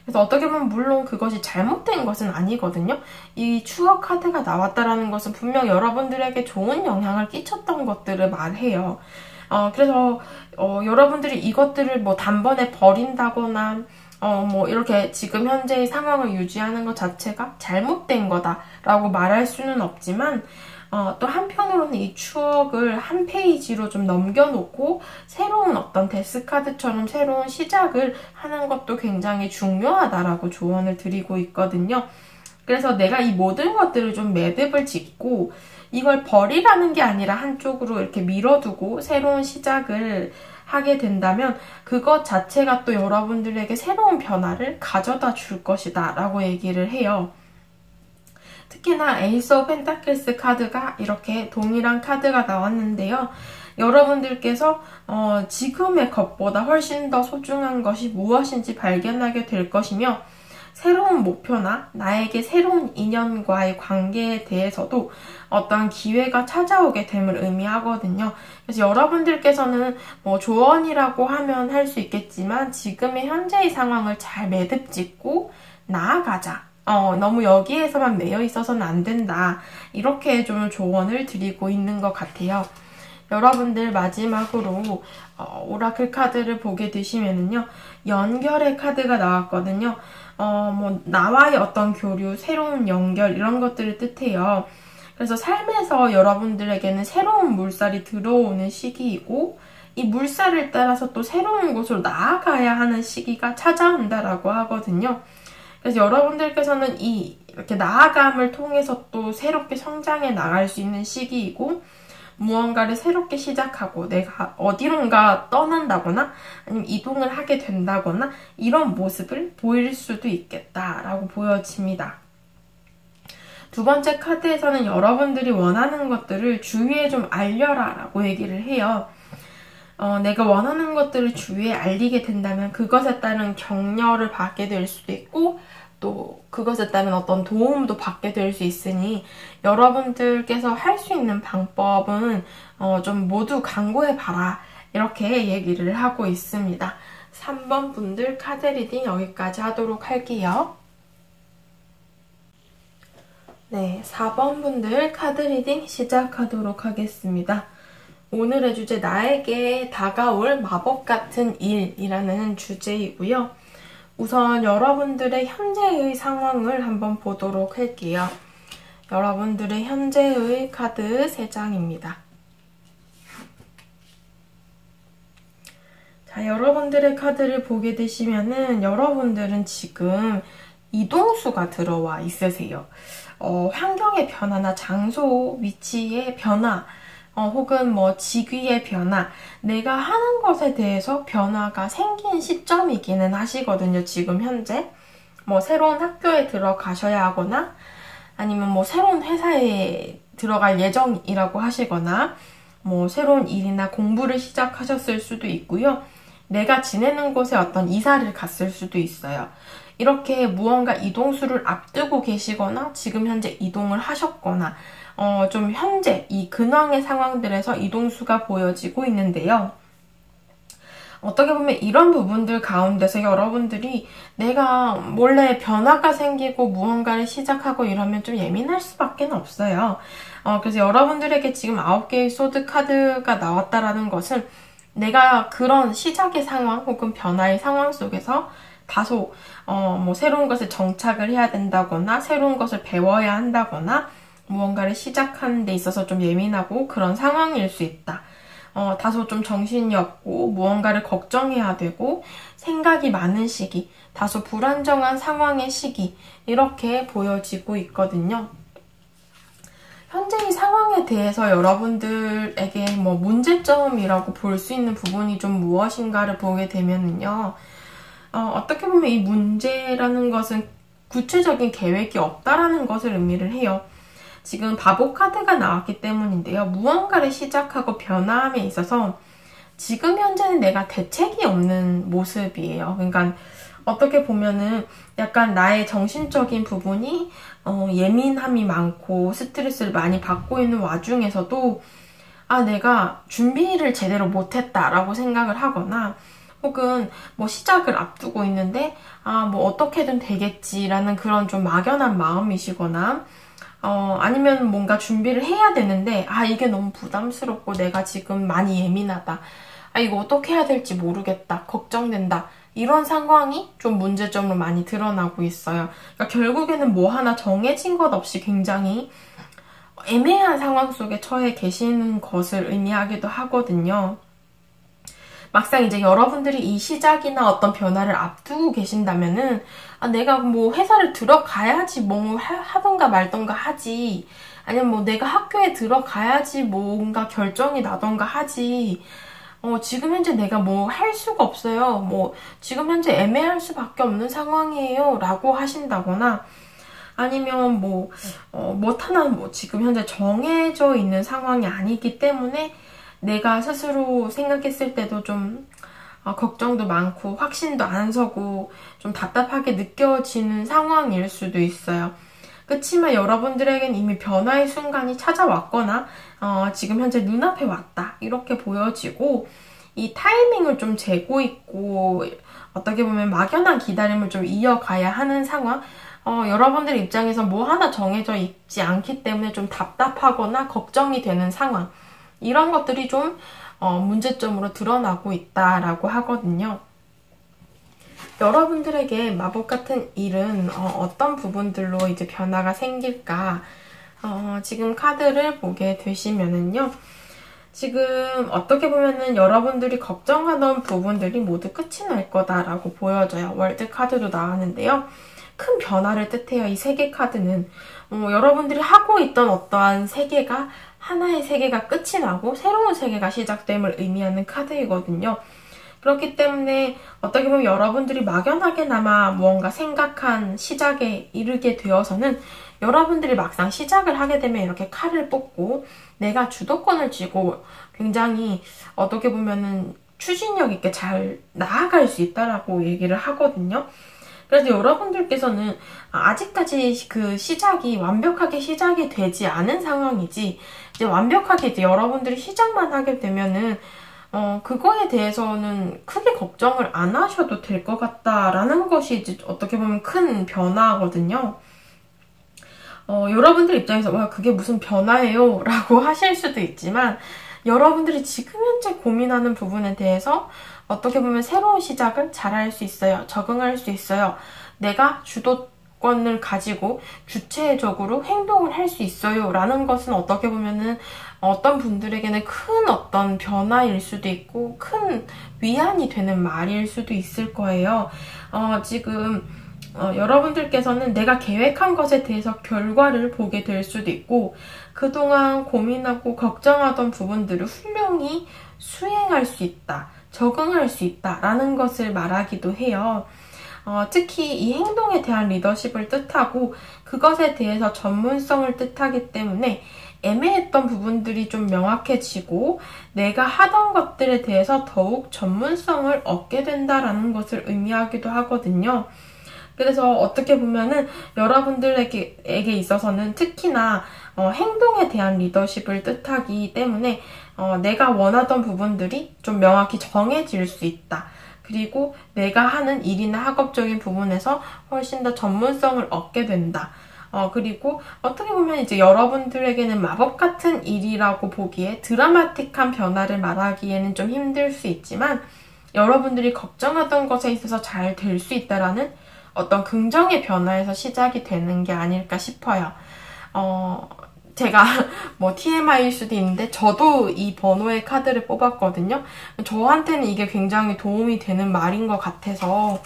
그래서 어떻게 보면 물론 그것이 잘못된 것은 아니거든요. 이 추억 카드가 나왔다라는 것은 분명 여러분들에게 좋은 영향을 끼쳤던 것들을 말해요. 그래서 여러분들이 이것들을 뭐 단번에 버린다거나 뭐 이렇게 지금 현재의 상황을 유지하는 것 자체가 잘못된 거다라고 말할 수는 없지만 또 한편으로는 이 추억을 한 페이지로 좀 넘겨놓고 새로운 어떤 데스카드처럼 새로운 시작을 하는 것도 굉장히 중요하다라고 조언을 드리고 있거든요. 그래서 내가 이 모든 것들을 좀 매듭을 짓고 이걸 버리라는 게 아니라 한쪽으로 이렇게 밀어두고 새로운 시작을 하게 된다면 그것 자체가 또 여러분들에게 새로운 변화를 가져다 줄 것이다 라고 얘기를 해요. 특히나 에이스 오브 펜타클스 카드가 이렇게 동일한 카드가 나왔는데요. 여러분들께서 지금의 것보다 훨씬 더 소중한 것이 무엇인지 발견하게 될 것이며 새로운 목표나 나에게 새로운 인연과의 관계에 대해서도 어떠한 기회가 찾아오게 됨을 의미하거든요. 그래서 여러분들께서는 뭐 조언이라고 하면 할 수 있겠지만 지금의 현재의 상황을 잘 매듭 짓고 나아가자. 너무 여기에서만 매여 있어서는 안 된다. 이렇게 좀 조언을 드리고 있는 것 같아요. 여러분들 마지막으로 오라클 카드를 보게 되시면은요, 연결의 카드가 나왔거든요. 뭐 나와의 어떤 교류, 새로운 연결 이런 것들을 뜻해요. 그래서 삶에서 여러분들에게는 새로운 물살이 들어오는 시기이고, 이 물살을 따라서 또 새로운 곳으로 나아가야 하는 시기가 찾아온다라고 하거든요. 그래서 여러분들께서는 이렇게 나아감을 통해서 또 새롭게 성장해 나갈 수 있는 시기이고, 무언가를 새롭게 시작하고 내가 어디론가 떠난다거나 아니면 이동을 하게 된다거나 이런 모습을 보일 수도 있겠다라고 보여집니다. 두 번째 카드에서는 여러분들이 원하는 것들을 주위에 좀 알려라 라고 얘기를 해요. 내가 원하는 것들을 주위에 알리게 된다면 그것에 따른 격려를 받게 될 수도 있고, 또 그것에 따른 어떤 도움도 받게 될 수 있으니 여러분들께서 할 수 있는 방법은 좀 모두 강구해봐라, 이렇게 얘기를 하고 있습니다. 3번 분들 카드 리딩 여기까지 하도록 할게요. 네, 4번 분들 카드 리딩 시작하도록 하겠습니다. 오늘의 주제, 나에게 다가올 마법 같은 일이라는 주제이고요. 우선 여러분들의 현재의 상황을 한번 보도록 할게요. 여러분들의 현재의 카드 3장입니다. 자, 여러분들의 카드를 보게 되시면은 여러분들은 지금 이동수가 들어와 있으세요. 환경의 변화나 장소, 위치의 변화, 혹은 뭐 직위의 변화, 내가 하는 것에 대해서 변화가 생긴 시점이기는 하시거든요. 지금 현재 뭐 새로운 학교에 들어가셔야 하거나 아니면 뭐 새로운 회사에 들어갈 예정이라고 하시거나 뭐 새로운 일이나 공부를 시작하셨을 수도 있고요. 내가 지내는 곳에 어떤 이사를 갔을 수도 있어요. 이렇게 무언가 이동수를 앞두고 계시거나 지금 현재 이동을 하셨거나 좀 현재 이 근황의 상황들에서 이동수가 보여지고 있는데요. 어떻게 보면 이런 부분들 가운데서 여러분들이 내가 몰래 변화가 생기고 무언가를 시작하고 이러면 좀 예민할 수밖에 없어요. 그래서 여러분들에게 지금 9개의 소드 카드가 나왔다라는 것은 내가 그런 시작의 상황 혹은 변화의 상황 속에서 다소 뭐 새로운 것에 정착을 해야 된다거나 새로운 것을 배워야 한다거나 무언가를 시작하는 데 있어서 좀 예민하고 그런 상황일 수 있다. 다소 좀 정신이 없고 무언가를 걱정해야 되고 생각이 많은 시기, 다소 불안정한 상황의 시기, 이렇게 보여지고 있거든요. 현재의 상황에 대해서 여러분들에게 뭐 문제점이라고 볼 수 있는 부분이 좀 무엇인가를 보게 되면은요. 어떻게 보면 이 문제라는 것은 구체적인 계획이 없다라는 것을 의미를 해요. 지금 바보 카드가 나왔기 때문인데요. 무언가를 시작하고 변화함에 있어서 지금 현재는 내가 대책이 없는 모습이에요. 그러니까 어떻게 보면은 약간 나의 정신적인 부분이 예민함이 많고 스트레스를 많이 받고 있는 와중에서도 내가 준비를 제대로 못했다라고 생각을 하거나 혹은 뭐 시작을 앞두고 있는데 뭐 어떻게든 되겠지라는 그런 좀 막연한 마음이시거나 아니면 뭔가 준비를 해야 되는데 이게 너무 부담스럽고 내가 지금 많이 예민하다. 이거 어떻게 해야 될지 모르겠다. 걱정된다. 이런 상황이 좀 문제점으로 많이 드러나고 있어요. 그러니까 결국에는 뭐 하나 정해진 것 없이 굉장히 애매한 상황 속에 처해 계시는 것을 의미하기도 하거든요. 막상 이제 여러분들이 이 시작이나 어떤 변화를 앞두고 계신다면은 내가 뭐 회사를 들어가야지 뭐 하던가 말던가 하지, 아니면 뭐 내가 학교에 들어가야지 뭔가 결정이 나던가 하지, 지금 현재 내가 뭐 할 수가 없어요. 뭐 지금 현재 애매할 수밖에 없는 상황이에요 라고 하신다거나, 아니면 뭐 하나 뭐 지금 현재 정해져 있는 상황이 아니기 때문에 내가 스스로 생각했을 때도 좀 걱정도 많고 확신도 안 서고 좀 답답하게 느껴지는 상황일 수도 있어요. 그렇지만 여러분들에겐 이미 변화의 순간이 찾아왔거나 지금 현재 눈앞에 왔다, 이렇게 보여지고 이 타이밍을 좀 재고 있고 어떻게 보면 막연한 기다림을 좀 이어가야 하는 상황, 여러분들 입장에서 뭐 하나 정해져 있지 않기 때문에 좀 답답하거나 걱정이 되는 상황, 이런 것들이 좀 문제점으로 드러나고 있다라고 하거든요. 여러분들에게 마법 같은 일은 어떤 부분들로 이제 변화가 생길까? 지금 카드를 보게 되시면은요. 지금 어떻게 보면은 여러분들이 걱정하던 부분들이 모두 끝이 날 거다라고 보여져요. 월드 카드도 나왔는데요. 큰 변화를 뜻해요. 이 세 개 카드는. 여러분들이 하고 있던 어떠한 세계가 하나의 세계가 끝이 나고 새로운 세계가 시작됨을 의미하는 카드이거든요. 그렇기 때문에 어떻게 보면 여러분들이 막연하게나마 무언가 생각한 시작에 이르게 되어서는 여러분들이 막상 시작을 하게 되면 이렇게 칼을 뽑고 내가 주도권을 쥐고 굉장히 어떻게 보면은 추진력 있게 잘 나아갈 수 있다라고 얘기를 하거든요. 그래서 여러분들께서는 아직까지 그 시작이 완벽하게 시작이 되지 않은 상황이지 이제 완벽하게 이제 여러분들이 시작만 하게 되면은 그거에 대해서는 크게 걱정을 안 하셔도 될 것 같다라는 것이 이제 어떻게 보면 큰 변화거든요. 여러분들 입장에서 와 그게 무슨 변화예요? 라고 하실 수도 있지만 여러분들이 지금 현재 고민하는 부분에 대해서 어떻게 보면 새로운 시작을 잘할 수 있어요. 적응할 수 있어요. 내가 주도권을 가지고 주체적으로 행동을 할 수 있어요. 라는 것은 어떻게 보면은 어떤 분들에게는 큰 어떤 변화일 수도 있고 큰 위안이 되는 말일 수도 있을 거예요. 지금 여러분들께서는 내가 계획한 것에 대해서 결과를 보게 될 수도 있고 그동안 고민하고 걱정하던 부분들을 훌륭히 수행할 수 있다, 적응할 수 있다라는 것을 말하기도 해요. 특히 이 행동에 대한 리더십을 뜻하고 그것에 대해서 전문성을 뜻하기 때문에 애매했던 부분들이 좀 명확해지고 내가 하던 것들에 대해서 더욱 전문성을 얻게 된다라는 것을 의미하기도 하거든요. 그래서 어떻게 보면은 여러분들에게 있어서는 특히나 행동에 대한 리더십을 뜻하기 때문에 내가 원하던 부분들이 좀 명확히 정해질 수 있다. 그리고 내가 하는 일이나 학업적인 부분에서 훨씬 더 전문성을 얻게 된다. 그리고 어떻게 보면 이제 여러분들에게는 마법 같은 일이라고 보기에 드라마틱한 변화를 말하기에는 좀 힘들 수 있지만 여러분들이 걱정하던 것에 있어서 잘 될 수 있다라는 어떤 긍정의 변화에서 시작이 되는 게 아닐까 싶어요. 제가 뭐 TMI일 수도 있는데 저도 이 번호의 카드를 뽑았거든요. 저한테는 이게 굉장히 도움이 되는 말인 것 같아서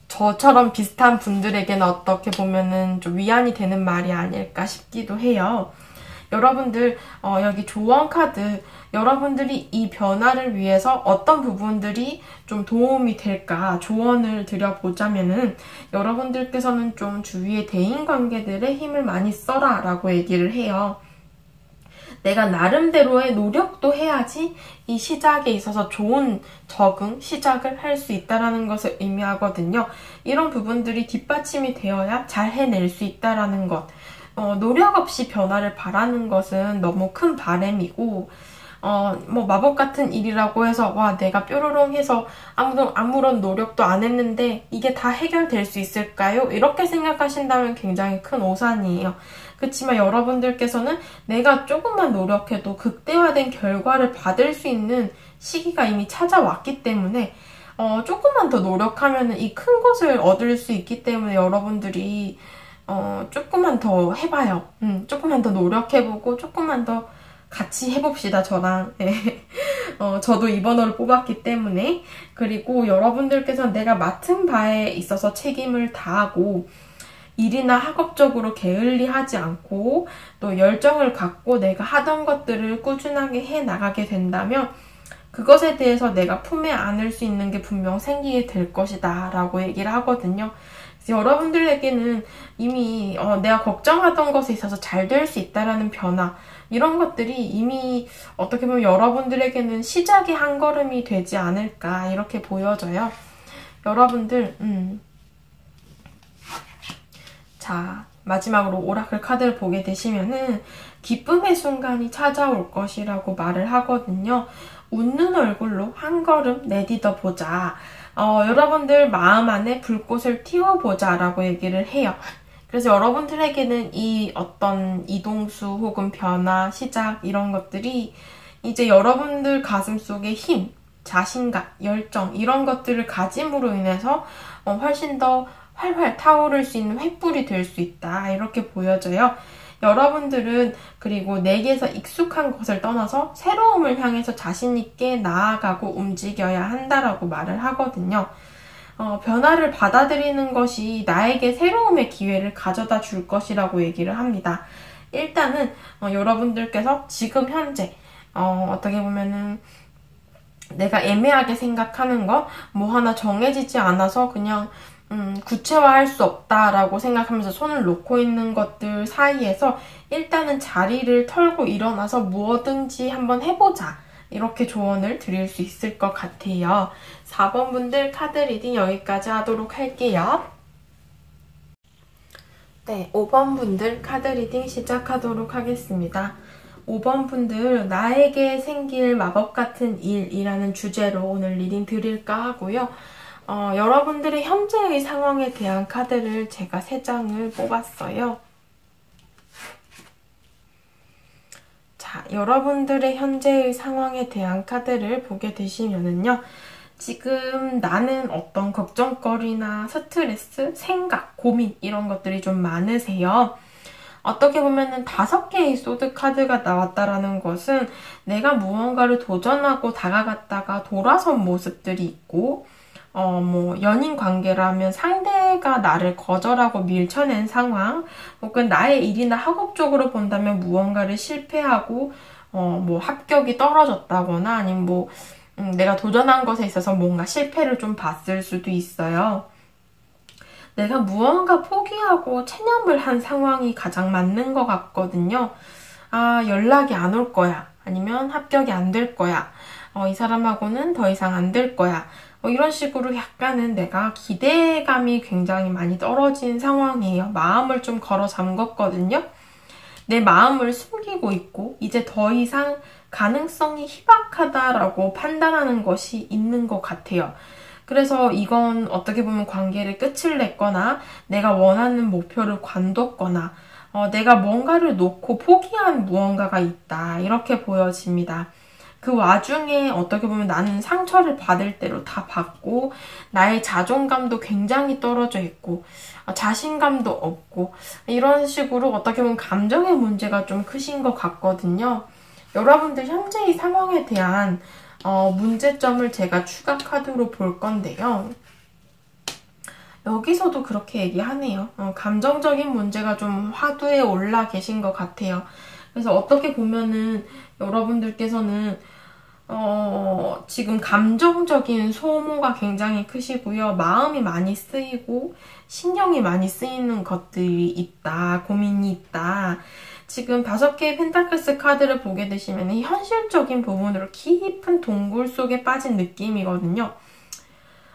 저처럼 비슷한 분들에게는 어떻게 보면은 좀 위안이 되는 말이 아닐까 싶기도 해요. 여러분들 여기 조언 카드 여러분들이 이 변화를 위해서 어떤 부분들이 좀 도움이 될까 조언을 드려보자면은 여러분들께서는 좀 주위의 대인관계들의 힘을 많이 써라 라고 얘기를 해요. 내가 나름대로의 노력도 해야지 이 시작에 있어서 좋은 적응, 시작을 할 수 있다는 것을 의미하거든요. 이런 부분들이 뒷받침이 되어야 잘 해낼 수 있다는 것. 노력 없이 변화를 바라는 것은 너무 큰 바램이고 뭐 마법 같은 일이라고 해서 와 내가 뾰로롱 해서 아무런 노력도 안 했는데 이게 다 해결될 수 있을까요? 이렇게 생각하신다면 굉장히 큰 오산이에요. 그렇지만 여러분들께서는 내가 조금만 노력해도 극대화된 결과를 받을 수 있는 시기가 이미 찾아왔기 때문에 조금만 더 노력하면 이 큰 것을 얻을 수 있기 때문에 여러분들이 조금만 더 해봐요. 조금만 더 노력해보고 조금만 더 같이 해봅시다, 저랑. 네. 저도 이 번호를 뽑았기 때문에. 그리고 여러분들께서는 내가 맡은 바에 있어서 책임을 다하고 일이나 학업적으로 게을리하지 않고 또 열정을 갖고 내가 하던 것들을 꾸준하게 해나가게 된다면 그것에 대해서 내가 품에 안을 수 있는 게 분명 생기게 될 것이다 라고 얘기를 하거든요. 그래서 여러분들에게는 이미 내가 걱정하던 것에 있어서 잘 될 수 있다라는 변화 이런 것들이 이미 어떻게 보면 여러분들에게는 시작의 한 걸음이 되지 않을까 이렇게 보여져요. 여러분들 자 마지막으로 오라클 카드를 보게 되시면은 기쁨의 순간이 찾아올 것이라고 말을 하거든요. 웃는 얼굴로 한 걸음 내딛어 보자. 여러분들 마음 안에 불꽃을 띄워보자 라고 얘기를 해요. 그래서 여러분들에게는 이 어떤 이동수 혹은 변화, 시작 이런 것들이 이제 여러분들 가슴속에 힘, 자신감, 열정 이런 것들을 가짐으로 인해서 훨씬 더 활활 타오를 수 있는 횃불이 될 수 있다. 이렇게 보여져요. 여러분들은 그리고 내게서 익숙한 것을 떠나서 새로움을 향해서 자신 있게 나아가고 움직여야 한다라고 말을 하거든요. 변화를 받아들이는 것이 나에게 새로움의 기회를 가져다 줄 것이라고 얘기를 합니다. 일단은 여러분들께서 지금 현재 어떻게 보면은 내가 애매하게 생각하는 거, 뭐 하나 정해지지 않아서 그냥 구체화할 수 없다라고 생각하면서 손을 놓고 있는 것들 사이에서 일단은 자리를 털고 일어나서 무엇든지 한번 해보자. 이렇게 조언을 드릴 수 있을 것 같아요. 4번 분들 카드 리딩 여기까지 하도록 할게요. 네, 5번 분들 카드 리딩 시작하도록 하겠습니다. 5번 분들 나에게 생길 마법 같은 일이라는 주제로 오늘 리딩 드릴까 하고요. 여러분들의 현재의 상황에 대한 카드를 제가 3장을 뽑았어요. 자, 여러분들의 현재의 상황에 대한 카드를 보게 되시면은요. 지금 나는 어떤 걱정거리나 스트레스, 생각, 고민 이런 것들이 좀 많으세요. 어떻게 보면은 5개의 소드 카드가 나왔다라는 것은 내가 무언가를 도전하고 다가갔다가 돌아선 모습들이 있고 뭐 연인 관계라면 상대가 나를 거절하고 밀쳐낸 상황, 혹은 나의 일이나 학업 쪽으로 본다면 무언가를 실패하고 뭐 합격이 떨어졌다거나 아니면 뭐 내가 도전한 것에 있어서 뭔가 실패를 좀 봤을 수도 있어요. 내가 무언가 포기하고 체념을 한 상황이 가장 맞는 것 같거든요. 아, 연락이 안 올 거야. 아니면 합격이 안 될 거야. 이 사람하고는 더 이상 안 될 거야. 이런 식으로 약간은 내가 기대감이 굉장히 많이 떨어진 상황이에요. 마음을 좀 걸어 잠궜거든요. 내 마음을 숨기고 있고 이제 더 이상 가능성이 희박하다라고 판단하는 것이 있는 것 같아요. 그래서 이건 어떻게 보면 관계를 끝을 냈거나 내가 원하는 목표를 관뒀거나 내가 뭔가를 놓고 포기한 무언가가 있다. 이렇게 보여집니다. 그 와중에 어떻게 보면 나는 상처를 받을 대로 다 받고 나의 자존감도 굉장히 떨어져 있고 자신감도 없고 이런 식으로 어떻게 보면 감정의 문제가 좀 크신 것 같거든요. 여러분들 현재의 상황에 대한 문제점을 제가 추가 카드로 볼 건데요. 여기서도 그렇게 얘기하네요. 감정적인 문제가 좀 화두에 올라 계신 것 같아요. 그래서 어떻게 보면은 여러분들께서는 지금 감정적인 소모가 굉장히 크시고요. 마음이 많이 쓰이고 신경이 많이 쓰이는 것들이 있다. 고민이 있다. 지금 5개의 펜타클스 카드를 보게 되시면 현실적인 부분으로 깊은 동굴 속에 빠진 느낌이거든요.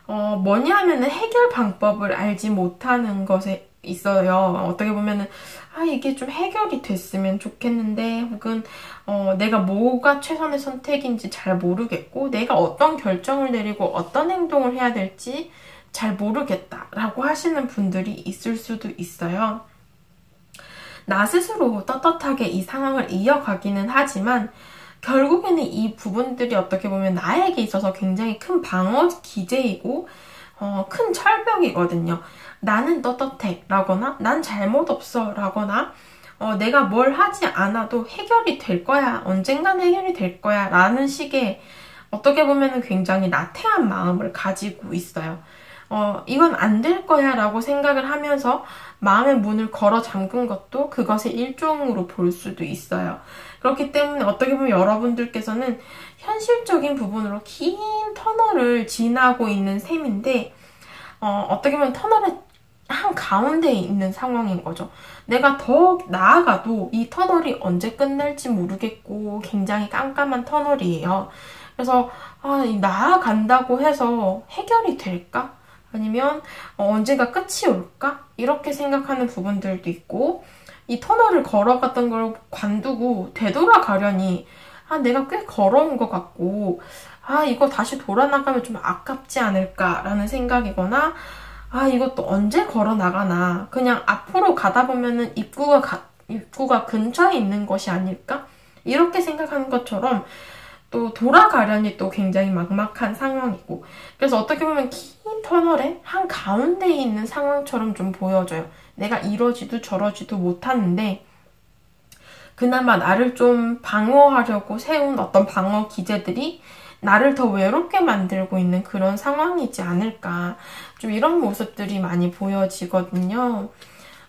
뭐냐 하면은 해결 방법을 알지 못하는 것에 있어요. 어떻게 보면은 이게 좀 해결이 됐으면 좋겠는데 혹은 내가 뭐가 최선의 선택인지 잘 모르겠고 내가 어떤 결정을 내리고 어떤 행동을 해야 될지 잘 모르겠다라고 하시는 분들이 있을 수도 있어요. 나 스스로 떳떳하게 이 상황을 이어가기는 하지만 결국에는 이 부분들이 어떻게 보면 나에게 있어서 굉장히 큰 방어 기제이고 큰 철벽이거든요. 나는 떳떳해 라거나 난 잘못 없어 라거나 내가 뭘 하지 않아도 해결이 될 거야. 언젠간 해결이 될 거야 라는 식의 어떻게 보면 굉장히 나태한 마음을 가지고 있어요. 이건 안 될 거야 라고 생각을 하면서 마음의 문을 걸어 잠근 것도 그것의 일종으로 볼 수도 있어요. 그렇기 때문에 어떻게 보면 여러분들께서는 현실적인 부분으로 긴 터널을 지나고 있는 셈인데 어떻게 보면 터널의 한가운데에 있는 상황인 거죠. 내가 더 나아가도 이 터널이 언제 끝날지 모르겠고 굉장히 깜깜한 터널이에요. 그래서 나아간다고 해서 해결이 될까? 아니면 언젠가 끝이 올까? 이렇게 생각하는 부분들도 있고 이 터널을 걸어갔던 걸 관두고 되돌아가려니 내가 꽤 걸어온 것 같고 이거 다시 돌아나가면 좀 아깝지 않을까라는 생각이거나 아, 이것도 언제 걸어 나가나. 그냥 앞으로 가다 보면은 입구가 근처에 있는 것이 아닐까? 이렇게 생각하는 것처럼 또 돌아가려니 또 굉장히 막막한 상황이고. 그래서 어떻게 보면 긴 터널의 한 가운데에 있는 상황처럼 좀 보여져요. 내가 이러지도 저러지도 못하는데, 그나마 나를 좀 방어하려고 세운 어떤 방어 기제들이 나를 더 외롭게 만들고 있는 그런 상황이지 않을까. 좀 이런 모습들이 많이 보여지거든요.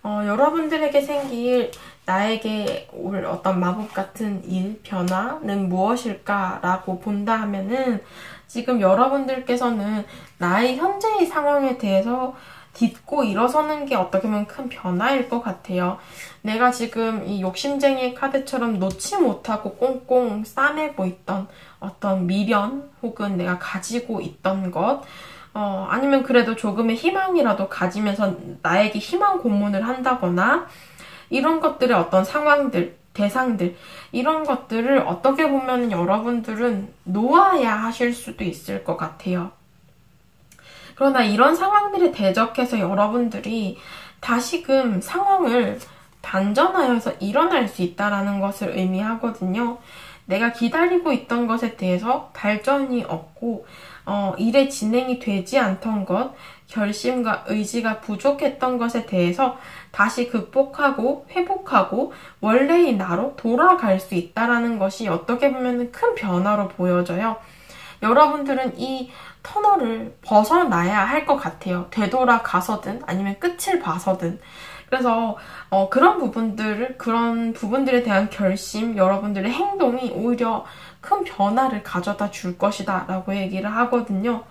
여러분들에게 생길 나에게 올 어떤 마법 같은 일, 변화는 무엇일까라고 본다 하면은 지금 여러분들께서는 나의 현재의 상황에 대해서 딛고 일어서는 게 어떻게 보면 큰 변화일 것 같아요. 내가 지금 이 욕심쟁이 카드처럼 놓지 못하고 꽁꽁 싸매고 있던 어떤 미련 혹은 내가 가지고 있던 것, 아니면 그래도 조금의 희망이라도 가지면서 나에게 희망 고문을 한다거나 이런 것들의 어떤 상황들, 대상들, 이런 것들을 어떻게 보면 여러분들은 놓아야 하실 수도 있을 것 같아요. 그러나 이런 상황들에 대적해서 여러분들이 다시금 상황을 반전하여서 일어날 수 있다는 것을 의미하거든요. 내가 기다리고 있던 것에 대해서 발전이 없고 일의 진행이 되지 않던 것, 결심과 의지가 부족했던 것에 대해서 다시 극복하고 회복하고 원래의 나로 돌아갈 수 있다는 것이 어떻게 보면 큰 변화로 보여져요. 여러분들은 이 터널을 벗어나야 할 것 같아요. 되돌아가서든 아니면 끝을 봐서든. 그래서 그런 부분들에 대한 결심, 여러분들의 행동이 오히려 큰 변화를 가져다 줄 것이다 라고 얘기를 하거든요.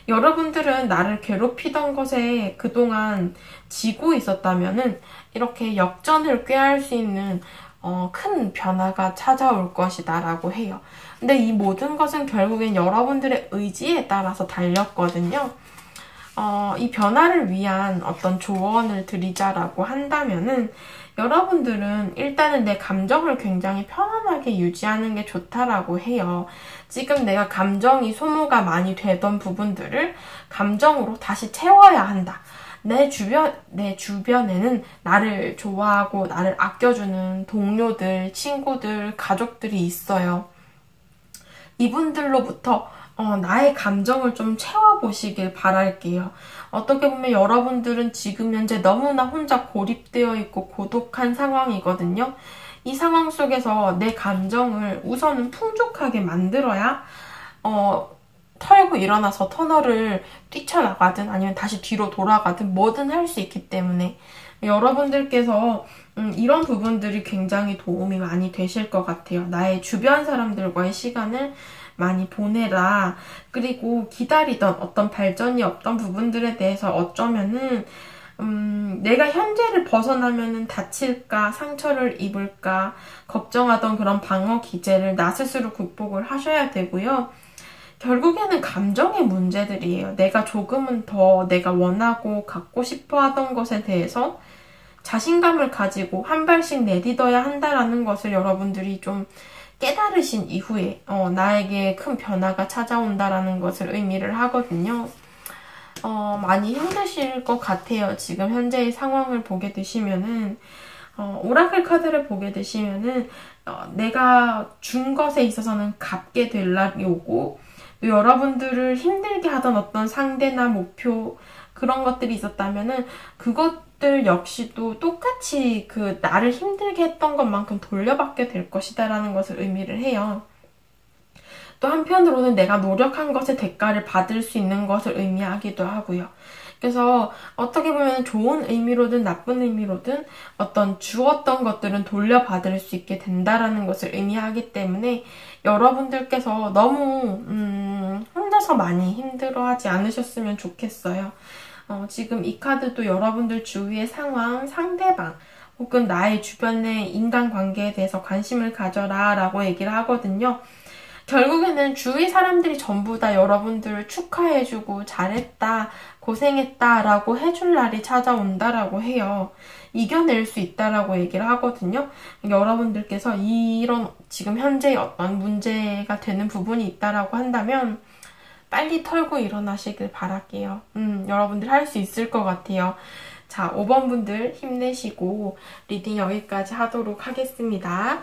여러분들은 나를 괴롭히던 것에 그동안 지고 있었다면은 이렇게 역전을 꾀할 수 있는 큰 변화가 찾아올 것이다 라고 해요. 근데 이 모든 것은 결국엔 여러분들의 의지에 따라서 달렸거든요. 이 변화를 위한 어떤 조언을 드리자라고 한다면은 여러분들은 일단은 내 감정을 굉장히 편안하게 유지하는 게 좋다라고 해요. 지금 내가 감정이 소모가 많이 되던 부분들을 감정으로 다시 채워야 한다. 내 주변에는 나를 좋아하고 나를 아껴주는 동료들, 친구들, 가족들이 있어요. 이분들로부터 나의 감정을 좀 채워보시길 바랄게요. 어떻게 보면 여러분들은 지금 현재 너무나 혼자 고립되어 있고 고독한 상황이거든요. 이 상황 속에서 내 감정을 우선은 풍족하게 만들어야 털고 일어나서 터널을 뛰쳐나가든 아니면 다시 뒤로 돌아가든 뭐든 할 수 있기 때문에 여러분들께서 이런 부분들이 굉장히 도움이 많이 되실 것 같아요. 나의 주변 사람들과의 시간을 많이 보내라. 그리고 기다리던 어떤 발전이 없던 부분들에 대해서 어쩌면은 내가 현재를 벗어나면은 다칠까, 상처를 입을까 걱정하던 그런 방어 기제를 나 스스로 극복을 하셔야 되고요. 결국에는 감정의 문제들이에요. 내가 조금은 더 내가 원하고 갖고 싶어 하던 것에 대해서 자신감을 가지고 한 발씩 내딛어야 한다라는 것을 여러분들이 좀 깨달으신 이후에 나에게 큰 변화가 찾아온다라는 것을 의미를 하거든요. 많이 힘드실 것 같아요. 지금 현재의 상황을 보게 되시면은 오라클 카드를 보게 되시면은 내가 준 것에 있어서는 갚게 될 날이 오고 또 여러분들을 힘들게 하던 어떤 상대나 목표 그런 것들이 있었다면은 그것들 역시도 똑같이 그 나를 힘들게 했던 것만큼 돌려받게 될 것이다라는 것을 의미를 해요. 또 한편으로는 내가 노력한 것의 대가를 받을 수 있는 것을 의미하기도 하고요. 그래서 어떻게 보면 좋은 의미로든 나쁜 의미로든 어떤 주었던 것들은 돌려받을 수 있게 된다라는 것을 의미하기 때문에 여러분들께서 너무 혼자서 많이 힘들어하지 않으셨으면 좋겠어요. 지금 이 카드도 여러분들 주위의 상황, 상대방 혹은 나의 주변의 인간관계에 대해서 관심을 가져라 라고 얘기를 하거든요. 결국에는 주위 사람들이 전부 다 여러분들을 축하해주고 잘했다, 고생했다 라고 해줄 날이 찾아온다라고 해요. 이겨낼 수 있다라고 얘기를 하거든요. 여러분들께서 이런 지금 현재 어떤 문제가 되는 부분이 있다라고 한다면 빨리 털고 일어나시길 바랄게요. 여러분들 할 수 있을 것 같아요. 자, 5번 분들 힘내시고 리딩 여기까지 하도록 하겠습니다.